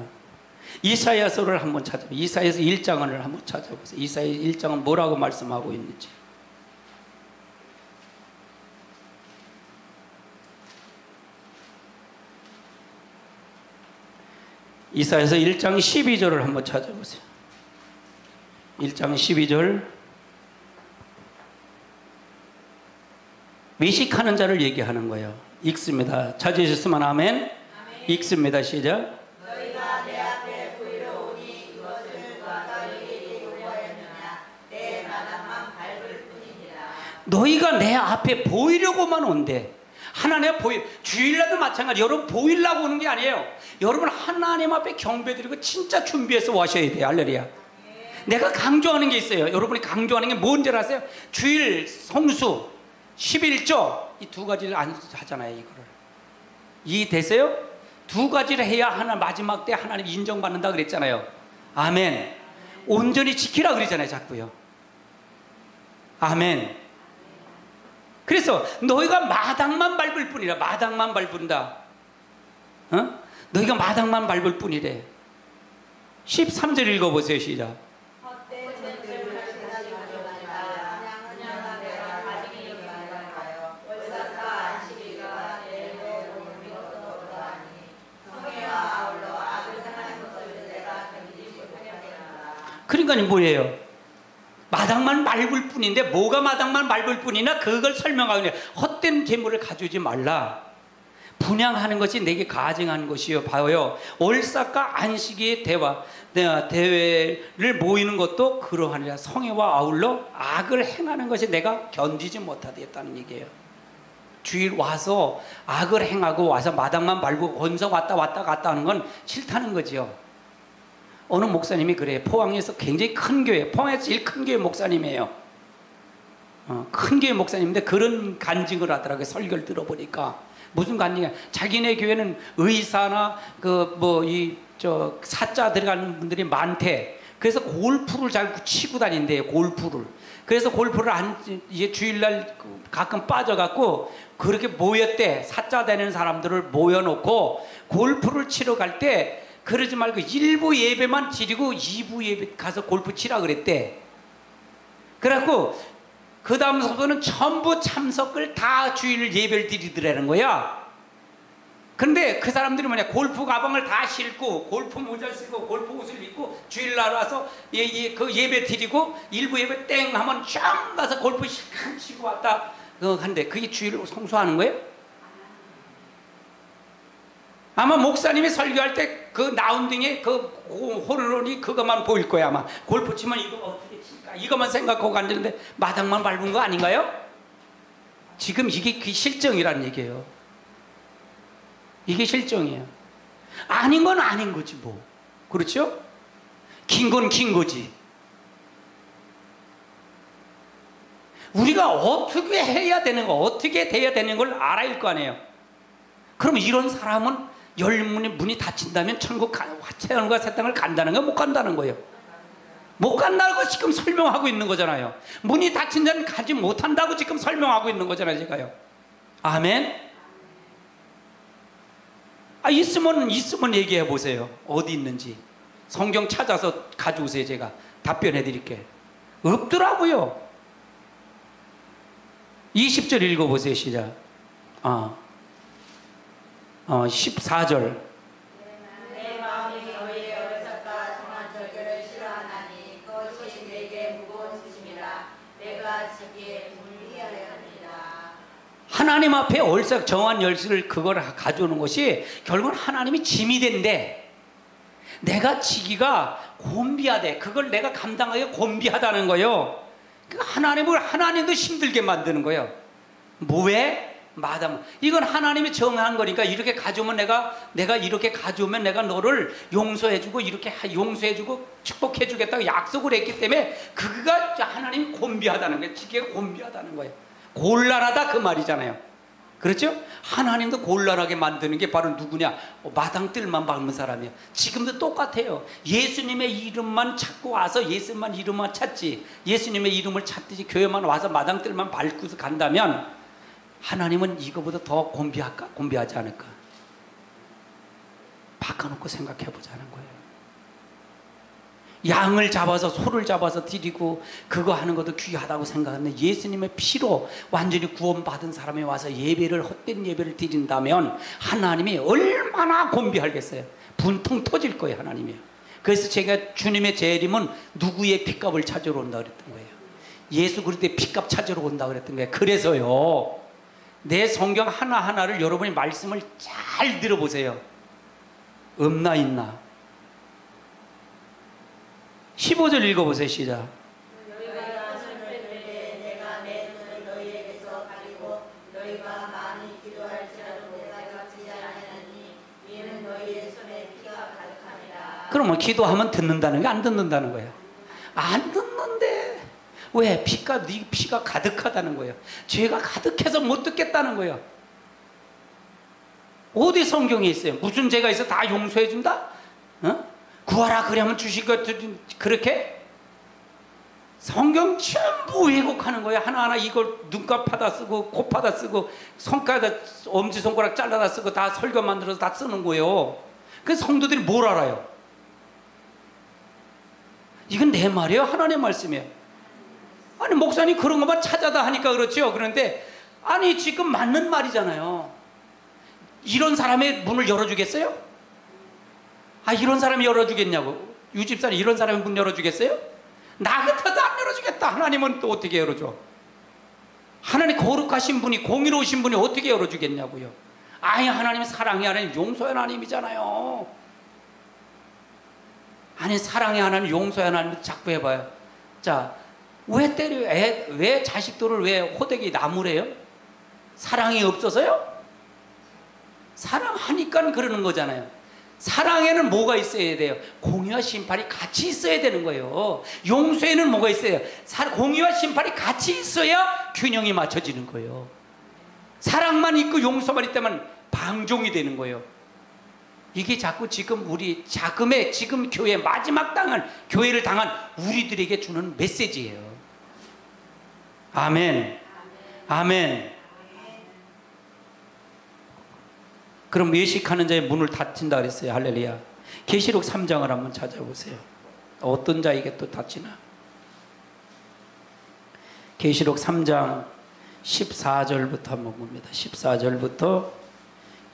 이사야서를 한번 찾아보세요. 이사야서 1장을 한번 찾아보세요. 이사야 1장은 뭐라고 말씀하고 있는지. 이사야서 1장 12절을 한번 찾아보세요. 1장 12절. 외식하는 자를 얘기하는 거예요. 읽습니다. 찾으셨으면 아멘. 읽습니다. 시작. 너희가 내 앞에 보이러 오니 그것을 누가 너희에게 요구하였느냐. 내 마당만 밟을 뿐이니라. 너희가 내 앞에 보이려고만 온대. 하나님 앞에 주일날도 마찬가지. 여러분 보이려고 오는 게 아니에요. 여러분 하나님 앞에 경배드리고 진짜 준비해서 와셔야 돼요. 할렐루야. 내가 강조하는 게 있어요. 여러분이 강조하는 게 뭔지 아세요? 주일, 성수, 11조 이 두 가지를 안 하잖아요. 이거를 이해되세요? 두 가지를 해야 하나 마지막 때 하나님 인정받는다 그랬잖아요. 아멘. 온전히 지키라 그러잖아요. 자꾸요. 아멘. 그래서 너희가 마당만 밟을 뿐이라. 마당만 밟는다. 어? 너희가 마당만 밟을 뿐이래. 13절 읽어보세요. 시작. 그러니까 뭐예요? 마당만 밟을 뿐인데 뭐가 마당만 밟을 뿐이나 그걸 설명하는 헛된 재물을 가져오지 말라. 분양하는 것이 내게 가증한 것이요. 봐요. 월삭과 안식의 대회를 모이는 것도 그러하니라. 성회와 아울러 악을 행하는 것이 내가 견디지 못하겠다는 얘기예요. 주일 와서 악을 행하고 와서 마당만 밟고 건성 왔다 갔다 하는 건 싫다는 거지요. 어느 목사님이 그래요. 포항에서 굉장히 큰 교회, 포항에서 제일 큰 교회 목사님이에요. 큰 교회 목사님인데 그런 간증을 하더라고요. 설교를 들어보니까. 무슨 간증이야? 자기네 교회는 의사나 사자 들어가는 분들이 많대. 그래서 골프를 잘 치고 다닌대요. 골프를. 그래서 골프를 이제 주일날 가끔 빠져갖고 그렇게 모였대. 사자 되는 사람들을 모여놓고 골프를 치러 갈 때 그러지 말고 1부 예배만 드리고 2부 예배 가서 골프 치라 그랬대. 그래갖고 그 다음서부터는 전부 참석을 다 주일 예배를 드리더라는 거야. 근데 그 사람들이 뭐냐, 골프 가방을 다 싣고 골프 모자를 쓰고 골프 옷을 입고 주일날 와서 그 예배 드리고 1부 예배 땡 하면 쫙 가서 골프 실컷 치고 왔다 한데 그게 주일을 성수하는 거예요? 아마 목사님이 설교할 때 그 나운딩에 그 호르론이 그것만 보일 거야. 아마 골프 치면 이거 어떻게 칠까 이것만 생각하고 앉는데 마당만 밟은 거 아닌가요? 지금 이게 그 실정이라는 얘기예요. 이게 실정이에요. 아닌 건 아닌 거지 뭐. 그렇죠? 긴 건 긴 거지. 우리가 어떻게 해야 되는 거, 어떻게 돼야 되는 걸 알아야 할 거 아니에요. 그럼 이런 사람은 문이 닫힌다면 천국 태어남과 새 땅을 간다는 거 못 간다는 거예요. 못 간다는 거 지금 설명하고 있는 거잖아요. 문이 닫힌 자는 가지 못한다고 지금 설명하고 있는 거잖아요. 제가요. 아멘. 있으면 얘기해 보세요. 어디 있는지 성경 찾아서 가져오세요. 제가 답변해 드릴게요. 없더라고요. 20절 읽어보세요. 시작. 14절. 내 마음이 너희의 어리석과 정한 절개를 싫어하나니 그것이 내게 무거운 짐이라 내가 지기에 불리하였느니라. 하나님 앞에 얼싹 정한 열쇠를 그걸 가져오는 것이 결국은 하나님이 짐이 된대. 내가 지기가 곤비하대. 그걸 내가 감당하기가 곤비하다는 거예요. 하나님도 힘들게 만드는 거예요. 왜? 마다무. 이건 하나님이 정한 거니까 이렇게 가져오면 내가 이렇게 가져오면 내가 너를 용서해주고 이렇게 용서해주고 축복해주겠다고 약속을 했기 때문에 그가 하나님이 곤비하다는 거예요. 지기가 곤비하다는 거예요. 곤란하다 그 말이잖아요. 그렇죠? 하나님도 곤란하게 만드는 게 바로 누구냐? 마당뜰만 밟는 사람이에요. 지금도 똑같아요. 예수님의 이름만 찾고 와서 예수님만 이름만 찾지, 예수님의 이름을 찾듯이 교회만 와서 마당뜰만 밟고서 간다면 하나님은 이거보다 더 곤비할까? 곤비하지 않을까? 바꿔놓고 생각해보자는 거예요. 양을 잡아서 소를 잡아서 드리고 그거 하는 것도 귀하다고 생각하는데 예수님의 피로 완전히 구원받은 사람이 와서 예배를 헛된 예배를 드린다면 하나님이 얼마나 곤비하겠어요. 분통 터질 거예요. 하나님이요. 그래서 제가 주님의 재림은 누구의 핏값을 찾으러 온다 그랬던 거예요. 예수 그리스도의 핏값 찾으러 온다 그랬던 거예요. 그래서요, 내 성경 하나하나를 여러분이 말씀을 잘 들어보세요. 없나 있나? 15절 읽어보세요. 시작. 너희가 손을 들때 내가 내 손을 너희에게서 가리고 너희가 많이 기도할지라도 내가 갚지 아니하니 이는 너희의 손에 피가 가득함이라. 그러면 기도하면 듣는다는 게 안 듣는다는 거예요. 안 듣는데 왜? 네 피가 가득하다는 거예요. 죄가 가득해서 못 듣겠다는 거예요. 어디 성경에 있어요? 무슨 죄가 있어 다 용서해 준다? 구하라 그러면 주실 것 그렇게? 성경 전부 왜곡하는 거예요. 하나하나 이걸 눈값 받아 쓰고 코 받아 쓰고 손가락 엄지손가락 잘라다 쓰고 다 설교 만들어서 다 쓰는 거예요. 그래서 성도들이 뭘 알아요? 이건 내 말이에요? 하나님의 말씀이에요? 아니 목사님 그런 것만 찾아다 하니까 그렇죠. 그런데 아니 지금 맞는 말이잖아요. 이런 사람의 문을 열어주겠어요? 이런 사람이 열어주겠냐고. 유집사님 이런 사람의 문 열어주겠어요? 나 같아도 안 열어주겠다. 하나님은 또 어떻게 열어줘? 하나님 거룩하신 분이 공의로우신 분이 어떻게 열어주겠냐고요. 하나님 사랑의 하나님 용서의 하나님이잖아요. 아니 사랑의 하나님 용서의 하나님 자꾸 해봐요. 자, 왜 때려요? 왜 자식들을 왜 호되게 나무래요? 사랑이 없어서요? 사랑하니까 그러는 거잖아요. 사랑에는 뭐가 있어야 돼요? 공의와 심판이 같이 있어야 되는 거예요. 용서에는 뭐가 있어요? 공의와 심판이 같이 있어야 균형이 맞춰지는 거예요. 사랑만 있고 용서만 있다면 방종이 되는 거예요. 이게 자꾸 지금 우리 지금 교회 마지막 교회를 당한 우리들에게 주는 메시지예요. 아멘. 아멘. 그럼 외식하는 자의 문을 닫힌다 그랬어요. 할렐루야. 계시록 3장을 한번 찾아보세요. 어떤 자에게 또 닫히나? 계시록 3장 14절부터 한번 봅니다. 14절부터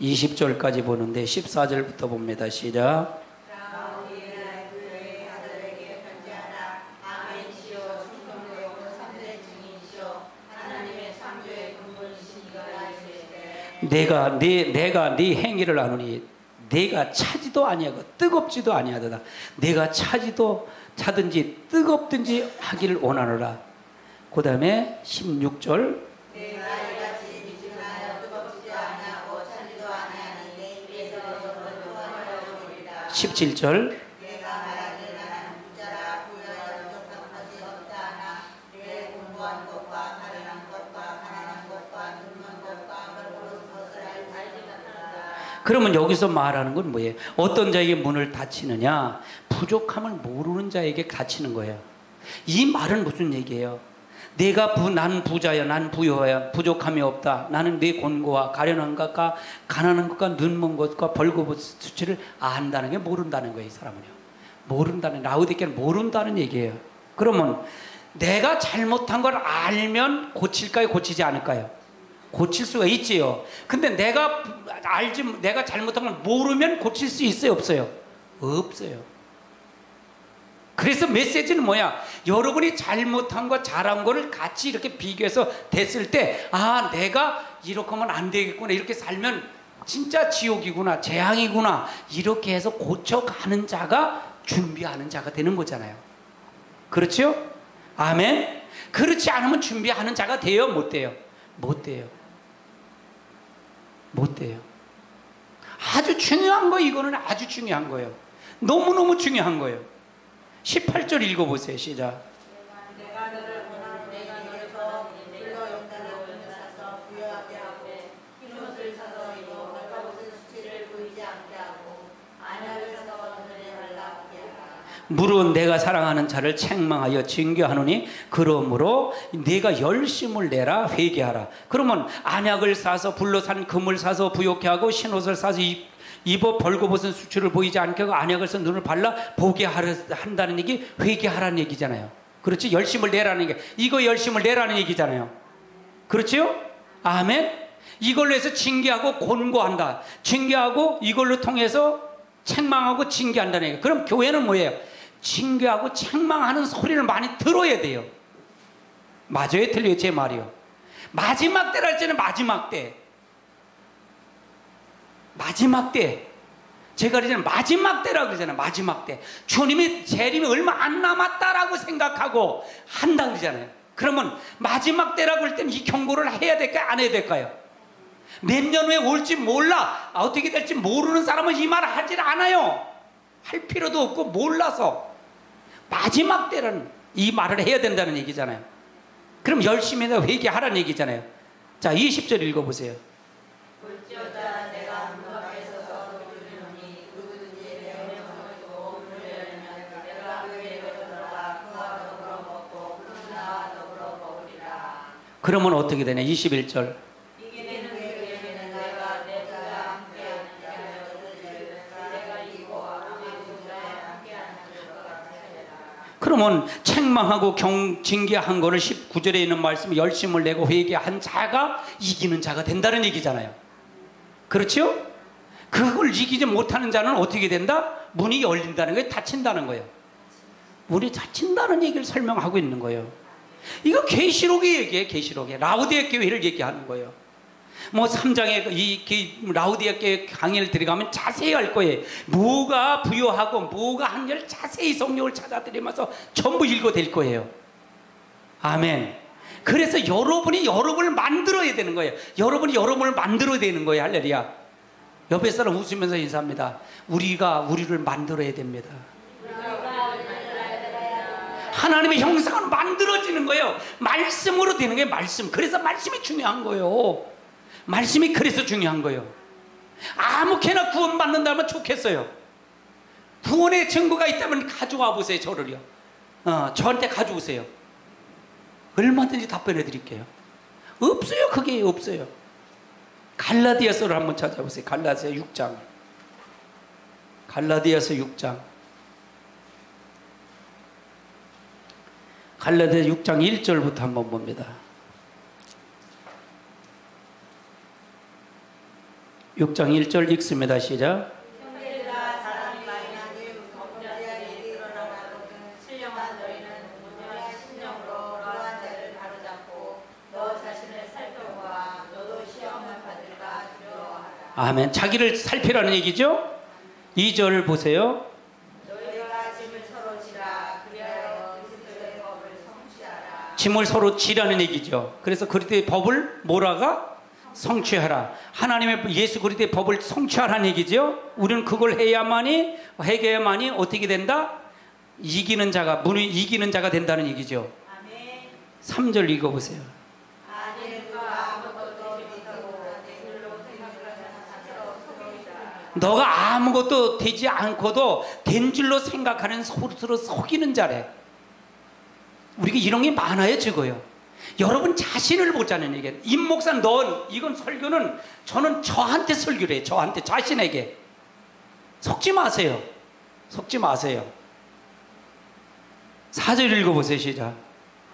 20절까지 보는데 14절부터 봅니다. 시작. 내가 네 행위를 아노니 내가 차지도 아니하고 뜨겁지도 아니하도다. 내가 차든지 뜨겁든지 하기를 원하노라. 그 다음에 16절. 내가 이같이 미진하여 뜨겁지도 아니하고 차지도 아니하니 내 입에서 영원하여 오리라. 17절. 내가 말하기를 나는 부자라 부여하여 적당하지 없다 하나 내 공부한 것과 가련한 것과 가난한 것과 늙는 것과 그러면 여기서 말하는 건 뭐예요? 어떤 자에게 문을 닫히느냐? 부족함을 모르는 자에게 닫히는 거예요. 이 말은 무슨 얘기예요? 나는 부자야, 난 부여야, 부족함이 없다. 나는 내 곤고와 가련한 것과 가난한 것과 늙는 것과 벌거벗은 수치를 안다는 게 모른다는 거예요. 이 사람은요. 모른다는, 라우디게는 모른다는 얘기예요. 그러면 내가 잘못한 걸 알면 고칠까요? 고치지 않을까요? 고칠 수가 있지요. 근데 내가 잘못한 걸 모르면 고칠 수 있어요? 없어요? 없어요. 그래서 메시지는 뭐야? 여러분이 잘못한 거 잘한 거를 같이 이렇게 비교해서 됐을 때 내가 이렇게 하면 안 되겠구나. 이렇게 살면 진짜 지옥이구나, 재앙이구나, 이렇게 해서 고쳐가는 자가 준비하는 자가 되는 거잖아요. 그렇죠? 아멘? 그렇지 않으면 준비하는 자가 돼요? 못 돼요? 못 돼요. 못 돼요. 아주 중요한 거, 이거는 아주 중요한 거예요. 너무너무 중요한 거예요. 18절 읽어보세요. 시작. 내가 너를 원하는 내가 너에서 불러 용단을 사서 부여하게 하고 흰옷을 사서 입어 벌거벗은 수치를 보이지 않게 하고 안약을 사서 너를 발라보게 하라. 물은 내가 사랑하는 자를 책망하여 징계하노니 그러므로 내가 열심을 내라 회개하라. 그러면 안약을 사서 불로 산 금을 사서 부욕케 하고 흰옷을 사서 입어 벌거벗은 수치를 보이지 않게 하고 안약을 써 눈을 발라 보게 한다는 얘기, 회개하라는 얘기잖아요. 그렇지? 열심을 내라는 얘기. 이거 열심을 내라는 얘기잖아요. 그렇지요? 아멘? 이걸로 해서 징계하고 권고한다. 징계하고 이걸로 통해서 책망하고 징계한다는 얘기. 그럼 교회는 뭐예요? 징계하고 책망하는 소리를 많이 들어야 돼요. 맞아요? 틀려요? 제 말이요. 마지막 때랄 때는 마지막 때. 마지막 때. 제가 그러잖아요. 마지막 때라고 그러잖아요. 마지막 때. 주님이 재림이 얼마 안 남았다라고 생각하고 한다 그러잖아요. 그러면 마지막 때라고 할 때는 이 경고를 해야 될까요? 안 해야 될까요? 몇 년 후에 올지 몰라. 어떻게 될지 모르는 사람은 이 말을 하질 않아요. 할 필요도 없고 몰라서. 마지막 때는 이 말을 해야 된다는 얘기잖아요. 그럼 열심히 회개하라는 얘기잖아요. 자, 20절 읽어보세요. 볼지어다 내가 문 밖에 서서 두드리노니 누구든지 내 명령을 듣고 문을 열면 내가 그에게 들어가 그와 더불어 먹고 그는 나와 더불어 먹으리라. 그러면 어떻게 되냐? 21절. 이기는 그에게는 내가 내 자와 함께하는 자를 얻으리라. 내가 이고 아무리 자와 함께하는 것과 같으리라. 그러면 책망하고 징계한 거를 19절에 있는 말씀, 열심을 내고 회개한 자가 이기는 자가 된다는 얘기잖아요. 그렇죠? 그걸 이기지 못하는 자는 어떻게 된다? 문이 열린다는 거예요? 닫힌다는 거예요? 문이 닫힌다는 얘기를 설명하고 있는 거예요. 이거 계시록의 얘기예요. 계시록에 라우디아 교회를 얘기하는 거예요. 뭐 3장에 이 라우디아 교회 강의를 들어가면 자세히 할 거예요. 뭐가 부여하고 뭐가 한결 자세히 성령을 찾아들이면서 전부 읽어댈 거예요. 아멘. 그래서 여러분이 여러분을 만들어야 되는 거예요. 여러분이 여러분을 만들어야 되는 거예요. 할렐루야. 옆에 사람 웃으면서 인사합니다. 우리가 우리를 만들어야 됩니다. 하나님의 형상은 만들어지는 거예요. 말씀으로 되는 게 말씀. 그래서 말씀이 중요한 거예요. 말씀이 그래서 중요한 거예요. 아무렇게나 구원받는다면 좋겠어요. 구원의 증거가 있다면 가져와 보세요. 저를요. 저한테 가져오세요. 얼마든지 답변해 드릴게요. 없어요. 그게 없어요. 갈라디아서를 한번 찾아보세요. 갈라디아 6장. 갈라디아서 6장. 갈라디아 6장 1절부터 한번 봅니다. 6장 1절 읽습니다. 시작. 형제들아 사람이 만약에 범죄하게 일어나거든 신령한 너희는 온전한 신령으로 그러한 자를 바로잡고 너 자신을 살펴보아 너도 시험을 받을까 두려워하라. 아멘. 자기를 살피라는 얘기죠. 2절 보세요. 너희가 짐을 서로 지라 그리하여 그리스도의 법을 성취하라. 짐을 서로 지라는 얘기죠. 그래서 그리스도의 법을 뭐라가? 성취하라. 하나님의 예수 그리스도의 법을 성취하라는 얘기죠. 우리는 그걸 해야만이, 회개해야만이 어떻게 된다? 이기는 자가, 문이 이기는 자가 된다는 얘기죠. 아멘. 3절 읽어보세요. 아니 누가 아무것도 못하고 내 일로 생각을 하는 자로 속이라. 너가 아무것도 되지 않고도 된 줄로 생각하는 스스로 속이는 자래. 우리가 이런 게 많아요. 적어요. 여러분 자신을 보자는 얘기예요. 임 목사 넌 이건 설교는 저는 저한테 설교를 해요. 저한테 자신에게. 속지 마세요. 속지 마세요. 4절 읽어보세요. 시작.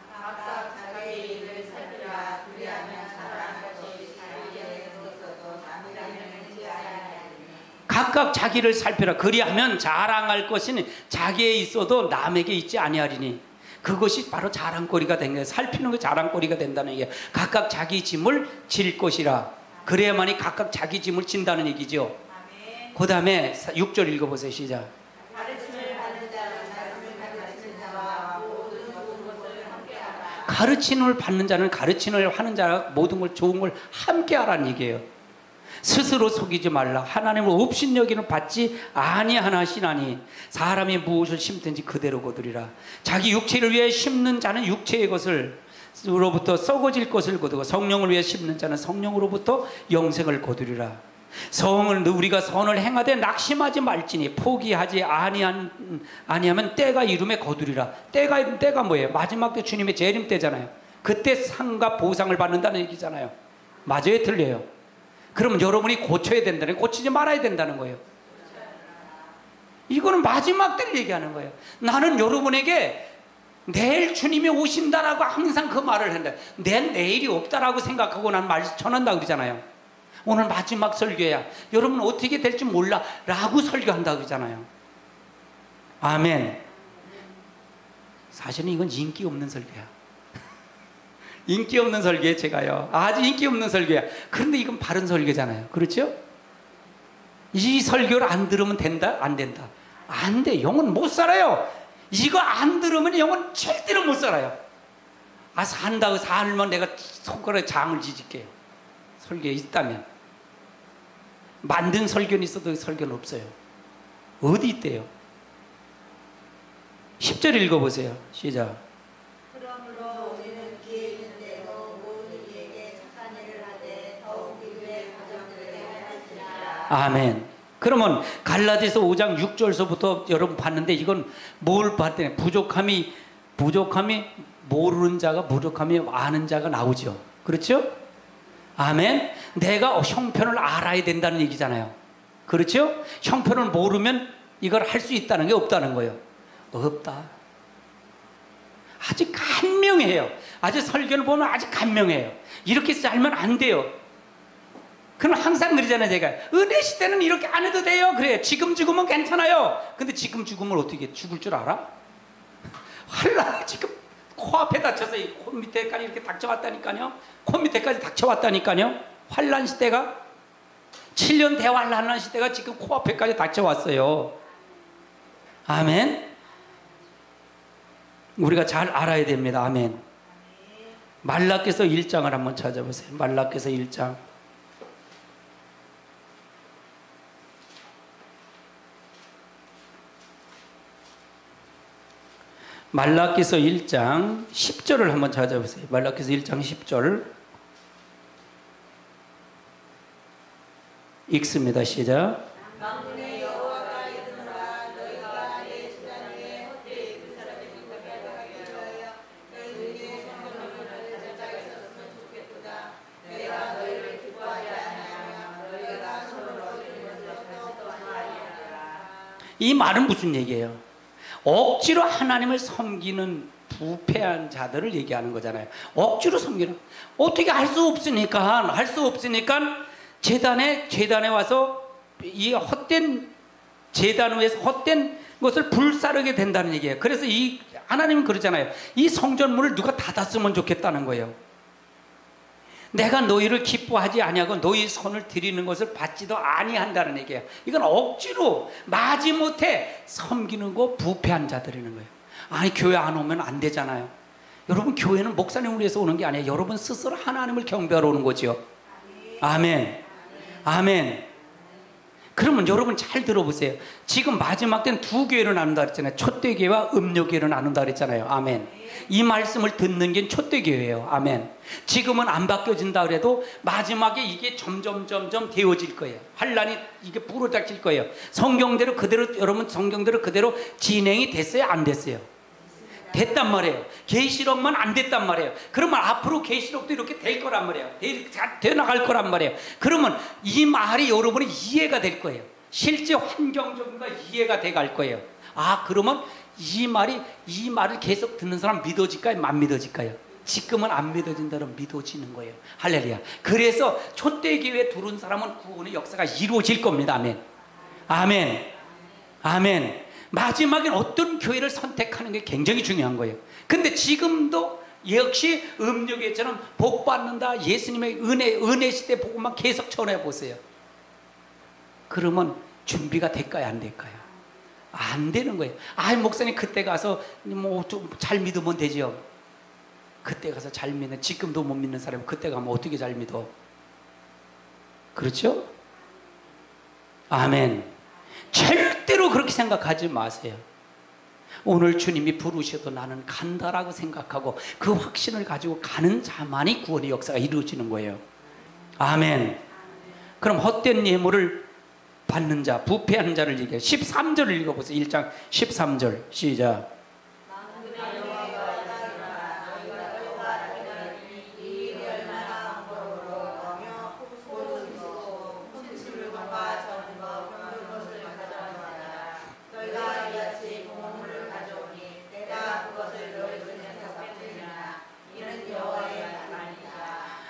각각 자기의 일을 살피라. 그리하면 자랑할 것이 자기에게 있어도 남이라면 있지 아니하리니. 각각 자기를 살펴라. 그리하면 자랑할 것은 자기에 있어도 남에게 있지 아니하리니. 그것이 바로 자랑거리가 된 거예요. 살피는 거 자랑거리가 된다는 얘기예요. 각각 자기 짐을 질 것이라. 그래야만이 각각 자기 짐을 진다는 얘기죠. 아멘. 그 다음에 6절 읽어보세요. 시작. 가르침을 받는 자는 말씀을 가르치는 자와 모든 좋은 것을 함께하라. 가르침을 받는 자는 가르침을 하는 자와 모든 걸 좋은 걸 함께 하라는 얘기예요. 스스로 속이지 말라. 하나님을 업신여기는 받지 아니하시나니 사람이 무엇을 심든지 그대로 거두리라. 자기 육체를 위해 심는 자는 육체의 것을 로부터 썩어질 것을 거두고 성령을 위해 심는 자는 성령으로부터 영생을 거두리라. 우리가 선을 행하되 낙심하지 말지니 포기하지 아니하면 때가 이름에 거두리라. 때가 뭐예요? 마지막 때 주님의 재림 때잖아요. 그때 상과 보상을 받는다는 얘기잖아요. 맞아요? 틀려요? 그러면 여러분이 고쳐야 된다는, 고치지 말아야 된다는 거예요. 이거는 마지막 때를 얘기하는 거예요. 나는 여러분에게 내일 주님이 오신다라고 항상 그 말을 한다. 내일이 없다라고 생각하고 난 말 전한다 그러잖아요. 오늘 마지막 설교야. 여러분 어떻게 될지 몰라 라고 설교한다 그러잖아요. 아멘. 사실은 이건 인기 없는 설교야. 인기 없는 설교에 제가요. 아주 인기 없는 설교야. 그런데 이건 바른 설교잖아요. 그렇죠? 이 설교를 안 들으면 된다? 안 된다? 안 돼. 영은 못 살아요. 이거 안 들으면 영은 절대로 못 살아요. 산다고 살면 내가 손가락에 장을 지질게요. 설교에 있다면. 만든 설교는 있어도 설교는 없어요. 어디 있대요? 10절 읽어보세요. 시작. 그러므로 우리는 기회 있는 대로 모든 이에게 착한 일을 하되 더욱 기도의 가정들에게 할지니라. 아멘. 그러면 갈라디아서 5장 6절서부터 여러분 봤는데 이건 뭘 봤더니 부족함이 모르는 자가 부족함이 아는 자가 나오죠. 그렇죠? 아멘. 내가 형편을 알아야 된다는 얘기잖아요. 그렇죠? 형편을 모르면 이걸 할 수 있다는 게 없다는 거예요. 없다. 아주 간명해요. 아주 설교를 보면 아주 간명해요. 이렇게 살면 안 돼요. 그럼 항상 그러잖아요. 제가 은혜 시대는 이렇게 안 해도 돼요. 그래. 지금 죽으면 괜찮아요. 근데 지금 죽으면 어떻게 죽을 줄 알아? 환란이 지금 코앞에 닥쳐서 이 코 밑에까지 이렇게 닥쳐왔다니까요. 코 밑에까지 닥쳐왔다니까요. 환란 시대가 7년 대환란 시대가 지금 코앞에까지 닥쳐왔어요. 아멘. 우리가 잘 알아야 됩니다. 아멘. 말라기서 1장을 한번 찾아보세요. 말라기서 1장. 말라기서 1장 10절을 한번 찾아보세요. 말라기서 1장 10절 읽습니다. 시작. 만군의 여호와가 이르노라 너희가 내 제자에게 헛되이 그 사람의 능력을 하게 하여 너희들이 성전을 제자가 있었으면 좋겠도다. 내가 너희를 기뻐하지 아니하며 너희가 서로 얻을 것을 또하리라. 이 말은 무슨 얘기예요? 억지로 하나님을 섬기는 부패한 자들을 얘기하는 거잖아요. 억지로 섬기는. 어떻게 할 수 없으니까 재단에 와서 이 헛된 재단 위에서 헛된 것을 불사르게 된다는 얘기예요. 그래서 이 하나님은 그러잖아요. 이 성전문을 누가 닫았으면 좋겠다는 거예요. 내가 너희를 기뻐하지 아니하고 너희 손을 드리는 것을 받지도 아니한다는 얘기예요. 이건 억지로 마지못해 섬기는 거 부패한 자들이는 거예요. 아니 교회 안 오면 안 되잖아요. 여러분 교회는 목사님을 위해서 오는 게 아니에요. 여러분 스스로 하나님을 경배하러 오는 거죠. 아멘. 아멘. 그러면 여러분 잘 들어보세요. 지금 마지막 때는 두 교회를 나눈다 그랬잖아요. 촛대교회와 음료교회를 나눈다 그랬잖아요. 아멘. 이 말씀을 듣는 게 촛대교회예요. 아멘. 지금은 안 바뀌어진다 그래도 마지막에 이게 점점 되어질 거예요. 환란이 이게 불어닥칠 거예요. 성경대로 그대로 여러분 성경대로 그대로 진행이 됐어요? 안 됐어요? 됐단 말이에요. 계시록만 안 됐단 말이에요. 그러면 앞으로 계시록도 이렇게 될 거란 말이에요. 돼 나갈 거란 말이에요. 그러면 이 말이 여러분이 이해가 될 거예요. 실제 환경적인 거 이해가 돼 갈 거예요. 아 그러면 이 말을 계속 듣는 사람 믿어질까요? 안 믿어질까요? 지금은 안 믿어진다면 믿어지는 거예요. 할렐루야. 그래서 촛대교회에 들어온 사람은 구원의 역사가 이루어질 겁니다. 아멘. 아멘. 아멘. 마지막엔 어떤 교회를 선택하는 게 굉장히 중요한 거예요. 근데 지금도 역시 음력에처럼 복 받는다. 예수님의 은혜 시대 복음만 계속 전해 보세요. 그러면 준비가 될까요? 안 될까요? 안 되는 거예요. 아, 목사님 그때 가서 뭐 좀 잘 믿으면 되죠. 그때 가서 잘 믿는, 지금도 못 믿는 사람이 그때 가면 어떻게 잘 믿어? 그렇죠? 아멘. 절대로 그렇게 생각하지 마세요. 오늘 주님이 부르셔도 나는 간다라고 생각하고 그 확신을 가지고 가는 자만이 구원의 역사가 이루어지는 거예요. 아멘. 그럼 헛된 예물을 받는 자, 부패하는 자를 얘기해요. 13절을 읽어보세요. 1장 13절 시작.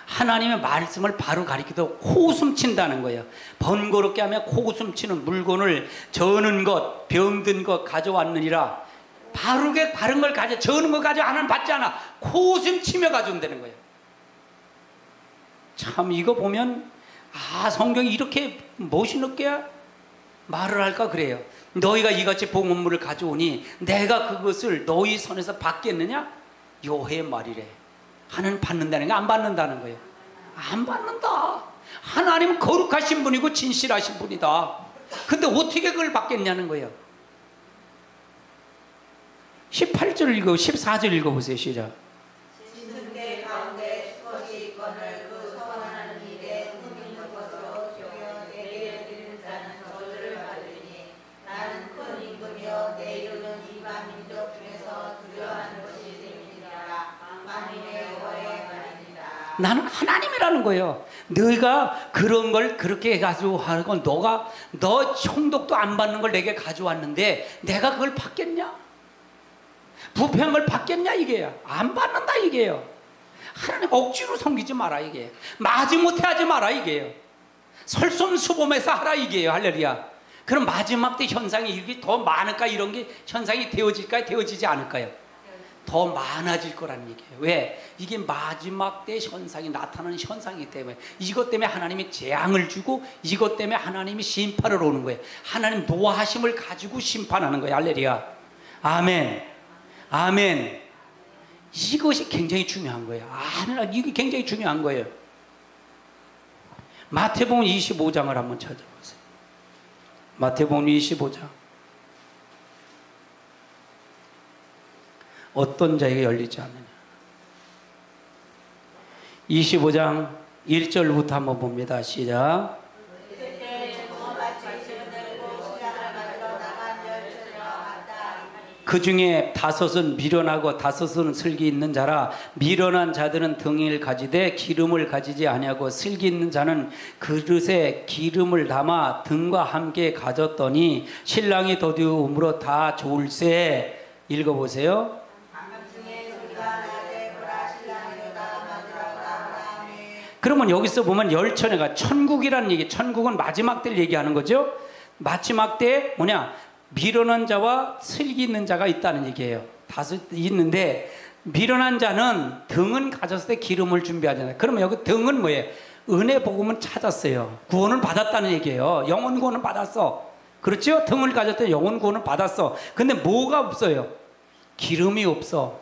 하나님의 말씀을 바로 가리키도 코웃음친다는 거예요. 번거롭게 하며 코웃음치는 물건을 저는 것, 병든 것 가져왔느니라. 바르게 바른 걸 저는 거 가져 안 받지 않아. 코웃음치며 가져온다는 거예요. 참 이거 보면 아, 성경이 이렇게 멋있게 말을 할까 그래요. 너희가 이같이 봉헌물을 가져오니 내가 그것을 너희 손에서 받겠느냐? 여호와의 말이래. 하나님 받는다는 게 안 받는다는 거예요. 안 받는다. 하나님은 거룩하신 분이고 진실하신 분이다. 근데 어떻게 그걸 받겠냐는 거예요. 18절 읽어, 14절 읽어보세요. 시작. 신승대 가운데 수것이 있거늘 그 서원하는 일에 흠인 것으로 경영 내게 드리는 자는 저주를 받으니 나는 큰 임금이여 내 이름은 이방 민족 중에서 두려워하는 것이 됨이니라. 만민의 여호와의 말이니라. 나는 하나님이라는 거예요. 너희가 그런 걸 그렇게 해가지고 하는 건 너 총독도 안 받는 걸 내게 가져왔는데 내가 그걸 받겠냐? 부패한 걸 받겠냐 이게요. 안 받는다 이게요. 하나님 억지로 섬기지 마라 이게. 마지못해 하지 마라 이게요. 설솜수범해서 하라 이게요. 할렐루야. 그럼 마지막 때 현상이 이게 더 많을까? 이런 게 현상이 되어질까요? 되어지지 않을까요? 더 많아질 거라는 얘기예요. 왜? 이게 마지막 때 현상이 나타나는 현상이기 때문에 이것 때문에 하나님이 재앙을 주고 이것 때문에 하나님이 심판을 오는 거예요. 하나님 노하심을 가지고 심판하는 거예요. 할렐루야. 아멘. 아멘. 이것이 굉장히 중요한 거예요. 이게 굉장히 중요한 거예요. 마태복음 25장을 한번 찾아보세요. 마태복음 25장. 어떤 자에게 열리지 않느냐. 25장 1절부터 한번 봅니다. 시작. 그 중에 5은 미련하고 5은 슬기 있는 자라. 미련한 자들은 등을 가지되 기름을 가지지 아니하고 슬기 있는 자는 그릇에 기름을 담아 등과 함께 가졌더니 신랑이 더디움으로 다 좋을세. 읽어보세요. 그러면 여기서 보면 열천회가 천국이라는 얘기, 천국은 마지막 때를 얘기하는 거죠. 마지막 때 뭐냐? 미련한 자와 슬기 있는 자가 있다는 얘기예요. 5 있는데 미련한 자는 등은 가졌을 때 기름을 준비하잖아요. 그러면 여기 등은 뭐예요? 은혜 복음은 찾았어요. 구원을 받았다는 얘기예요. 영혼 구원을 받았어. 그렇죠? 등을 가졌을 때 영혼 구원을 받았어. 근데 뭐가 없어요? 기름이 없어.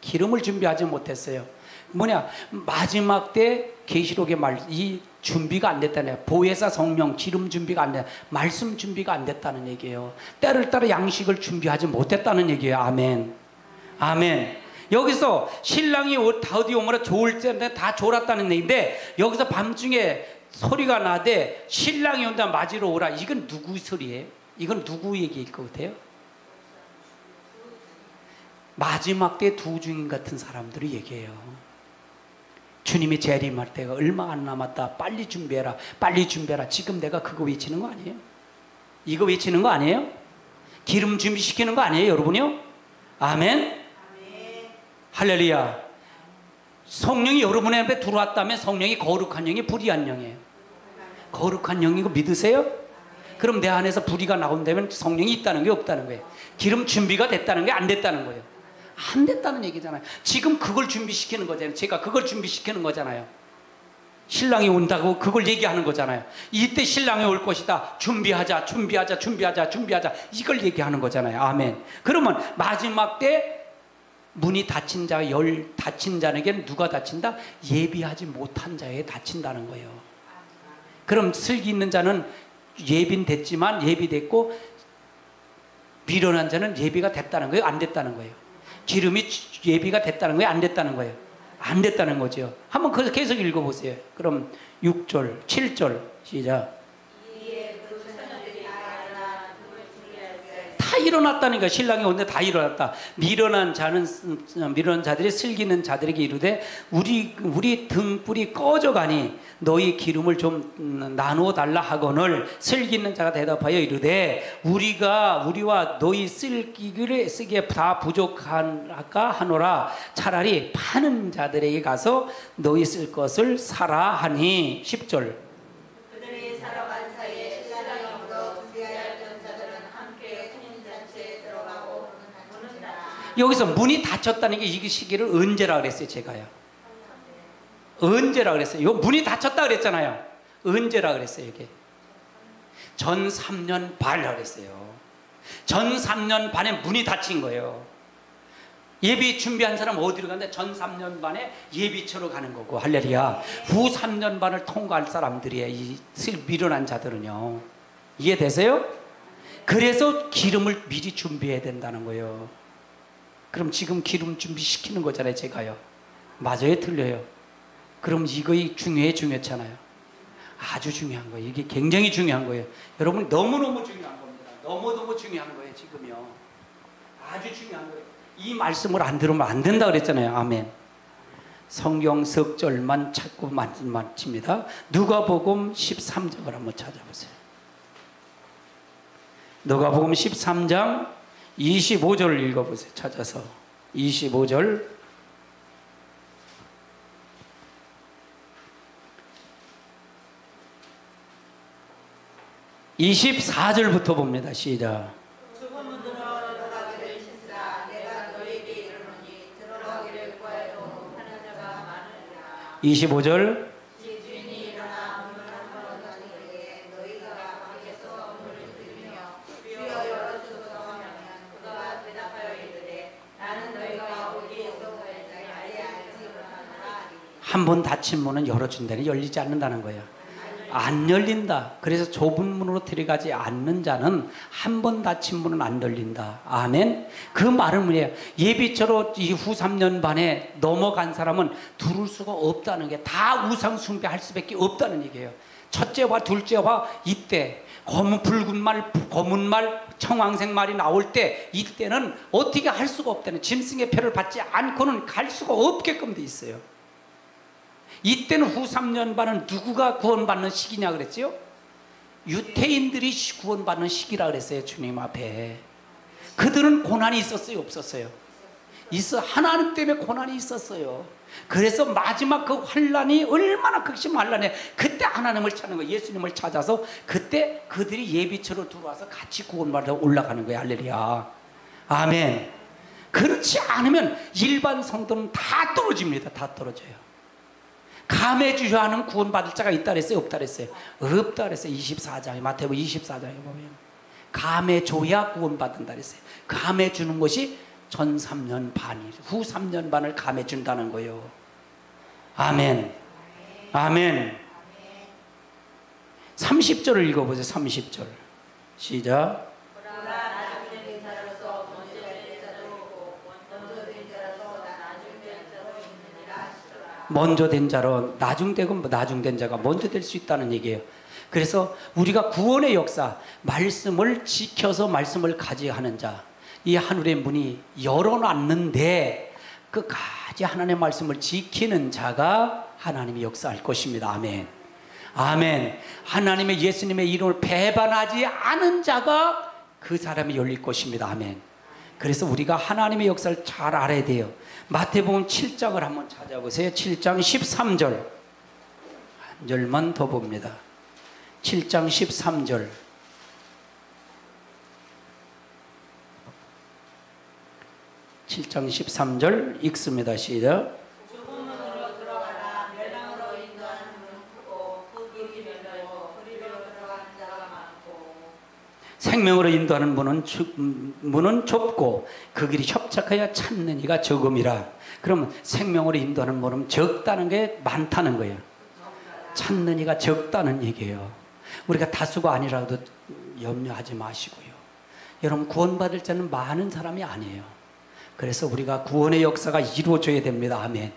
기름을 준비하지 못했어요. 뭐냐? 마지막 때 계시록의 이 준비가 안 됐다는 거예요. 보혜사 성령 기름 준비가 안 돼. 말씀 준비가 안 됐다는 얘기예요. 때를 따라 양식을 준비하지 못했다는 얘기예요. 아멘. 아멘. 여기서 신랑이 더디오므로 좋을 때인데 다 졸았다는 얘기인데 여기서 밤중에 소리가 나되 신랑이 온다 맞으러 오라. 이건 누구 소리예요? 이건 누구 얘기일 것 같아요? 마지막 때 두 증인 같은 사람들이 얘기해요. 주님이 재림할 때가 얼마 안 남았다. 빨리 준비해라. 빨리 준비해라. 지금 내가 그거 외치는 거 아니에요? 이거 외치는 거 아니에요? 기름 준비시키는 거 아니에요, 여러분이요? 아멘? 아멘. 할렐루야. 성령이 여러분의 앞에 들어왔다면 성령이 거룩한 영이 불의한 영이에요. 거룩한 영이고 믿으세요? 그럼 내 안에서 불의가 나온다면 성령이 있다는 게 없다는 거예요. 기름 준비가 됐다는 게 안 됐다는 거예요. 안 됐다는 얘기잖아요. 지금 그걸 준비시키는 거잖아요. 제가 그걸 준비시키는 거잖아요. 신랑이 온다고 그걸 얘기하는 거잖아요. 이때 신랑이 올 것이다. 준비하자, 준비하자, 준비하자, 준비하자. 이걸 얘기하는 거잖아요. 아멘. 그러면 마지막 때 문이 닫힌 자, 닫힌 자에게는 누가 닫힌다? 예비하지 못한 자에게 닫힌다는 거예요. 그럼 슬기 있는 자는 예비됐지만 예비됐고 미련한 자는 예비가 됐다는 거예요? 안 됐다는 거예요? 기름이 예비가 됐다는 거예요? 안 됐다는 거예요? 안 됐다는 거죠. 한번 그래서 계속 읽어보세요. 그럼 6절, 7절 시작. 다 일어났다니까. 신랑이 오는데 다 일어났다. 미련한 자들이 슬기는 자들에게 이르되 우리 등불이 꺼져가니 너희 기름을 좀 나누어 달라 하거늘 슬기는 자가 대답하여 이르되 우리와 너희 쓰기에 다 부족한가 하노라. 차라리 파는 자들에게 가서 너희 쓸 것을 사라 하니. 10절. 여기서 문이 닫혔다는 게 이 시기를 언제라 그랬어요? 제가요. 언제라 그랬어요? 요 문이 닫혔다 그랬잖아요. 언제라 그랬어요? 이게 전 3년 반이라 그랬어요. 전 3년 반에 문이 닫힌 거예요. 예비 준비한 사람 어디로 가는데 전 3년 반에 예비처로 가는 거고. 할렐루야. 후 3년 반을 통과할 사람들이에요. 이 미련한 자들은요. 이해되세요? 그래서 기름을 미리 준비해야 된다는 거예요. 그럼 지금 기름 준비시키는 거잖아요. 제가요. 맞아요? 틀려요? 그럼 이거 중요했잖아요. 아주 중요한 거예요. 이게 굉장히 중요한 거예요. 여러분 너무너무 중요한 겁니다. 너무너무 중요한 거예요. 지금요. 아주 중요한 거예요. 이 말씀을 안 들으면 안 된다 그랬잖아요. 아멘. 성경 석 절만 찾고 마칩니다. 누가복음 13장을 한번 찾아보세요. 누가복음 13장 25절을 읽어보세요. 찾아서 25절. 24절부터 봅니다. 시작. 25절. 한 번 닫힌 문은 열어준다니 열리지 않는다는 거예요. 안 열린다. 그래서 좁은 문으로 들어가지 않는 자는 한 번 닫힌 문은 안 열린다. 아멘. 그 말은 뭐예요? 예비처로 이후 3년 반에 넘어간 사람은 들을 수가 없다는 게, 다 우상 숭배할 수밖에 없다는 얘기예요. 첫째와 둘째와 이때 붉은 말, 검은 말, 청황색 말이 나올 때, 이때는 어떻게 할 수가 없다는, 짐승의 표를 받지 않고는 갈 수가 없게끔 돼 있어요. 이때는 후 3년 반은 누구가 구원받는 시기냐 그랬지요? 유태인들이 구원받는 시기라 그랬어요. 주님 앞에. 그들은 고난이 있었어요? 없었어요? 하나님 때문에 고난이 있었어요. 그래서 마지막 그 환난이 얼마나 극심 환난이에요. 그때 하나님을 찾는 거예요. 예수님을 찾아서 그때 그들이 예비처로 들어와서 같이 구원받아 올라가는 거예요. 할렐루야. 아멘. 그렇지 않으면 일반 성도는 다 떨어집니다. 다 떨어져요. 감해주셔야 하는 구원받을 자가 있다 그랬어요? 없다 그랬어요? 없다 그랬어요. 24장에, 마태복음 24장에 보면 감해줘야 구원받는다 그랬어요. 감해주는 것이 전 3년 반이, 후 3년 반을 감해준다는 거예요. 아멘. 아멘. 30절을 읽어보세요. 30절 시작. 먼저 된 자로 나중된 자가 먼저 될 수 있다는 얘기예요. 그래서 우리가 구원의 역사, 말씀을 지켜서 말씀을 가져가는 자, 이 하늘의 문이 열어놨는데 끝까지 하나님의 말씀을 지키는 자가 하나님이 역사할 것입니다. 아멘. 아멘. 하나님의 예수님의 이름을 배반하지 않은 자가 그 사람이 열릴 것입니다. 아멘. 그래서 우리가 하나님의 역사를 잘 알아야 돼요. 마태복음 7장을 한번 찾아보세요. 7장 13절. 한 절만 더 봅니다. 7장 13절. 7장 13절 읽습니다. 시작. 죽음으로 들어가나 멸망으로 인도하는 문은 크고 그 길이 넓고 그리로 들어가는 자가 많고. 생명으로 인도하는 문은 좁고 그 길이 협착하여 찾는 이가 적음이라. 그러면 생명으로 인도하는 문은 적다는 게 많다는 거예요. 찾는 이가 적다는 얘기예요. 우리가 다수가 아니라도 염려하지 마시고요. 여러분, 구원받을 자는 많은 사람이 아니에요. 그래서 우리가 구원의 역사가 이루어져야 됩니다. 아멘.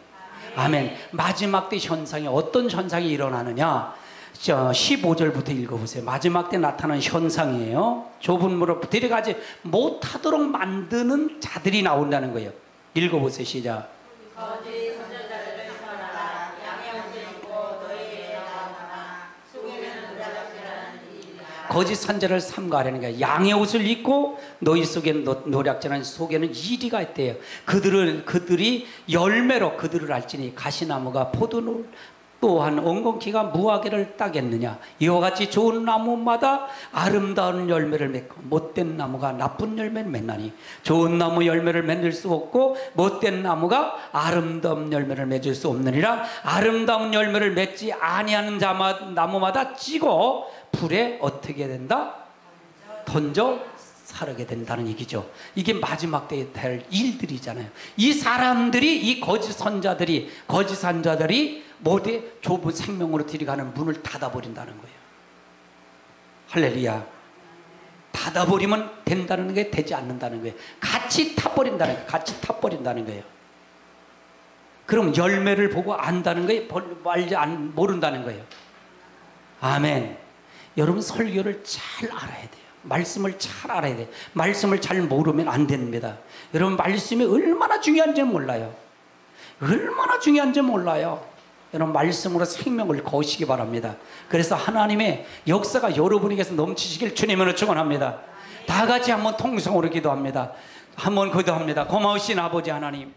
아멘. 마지막 때 현상이 어떤 현상이 일어나느냐? 15절부터 읽어보세요. 마지막 때 나타나는 현상이에요. 좁은 문으로 들어가지 못하도록 만드는 자들이 나온다는 거예요. 읽어보세요. 시작. 거짓 선지자들을 선하라. 양의 옷을 입고 너희에게 나오거나 속에는 노략질하는 이들이라. 거짓 선지자를 삼가하려는 거예요. 양의 옷을 입고 너희 속에는 노략질하는 속에는 이리가 있대요. 그들이 열매로 그들을 알지니 가시나무가 포도를 또한 엉겅퀴가 무화과를 따겠느냐. 이와 같이 좋은 나무마다 아름다운 열매를 맺고 못된 나무가 나쁜 열매를 맺나니 좋은 나무 열매를 맺을 수 없고 못된 나무가 아름다운 열매를 맺을 수 없느니라. 아름다운 열매를 맺지 아니하는 나무마다 찌고 불에 어떻게 된다? 던져 사르게 된다는 얘기죠. 이게 마지막 때에 될 일들이잖아요. 이 사람들이, 이 거짓 선자들이 모두 좁은 생명으로 들어가는 문을 닫아버린다는 거예요. 할렐루야. 닫아버리면 된다는 게 되지 않는다는 거예요. 같이 타버린다는 거예요. 그럼 열매를 보고 안다는 거예요. 모른다는 거예요. 아멘. 여러분, 설교를 잘 알아야 돼요. 말씀을 잘 알아야 돼요. 말씀을 잘 모르면 안 됩니다. 여러분, 말씀이 얼마나 중요한지 몰라요. 여러분, 말씀으로 생명을 거시기 바랍니다. 그래서 하나님의 역사가 여러분에게서 넘치시길 주님으로 축원합니다. 다 같이 한번 통성으로 기도합니다. 한번 기도합니다. 고마우신 아버지 하나님,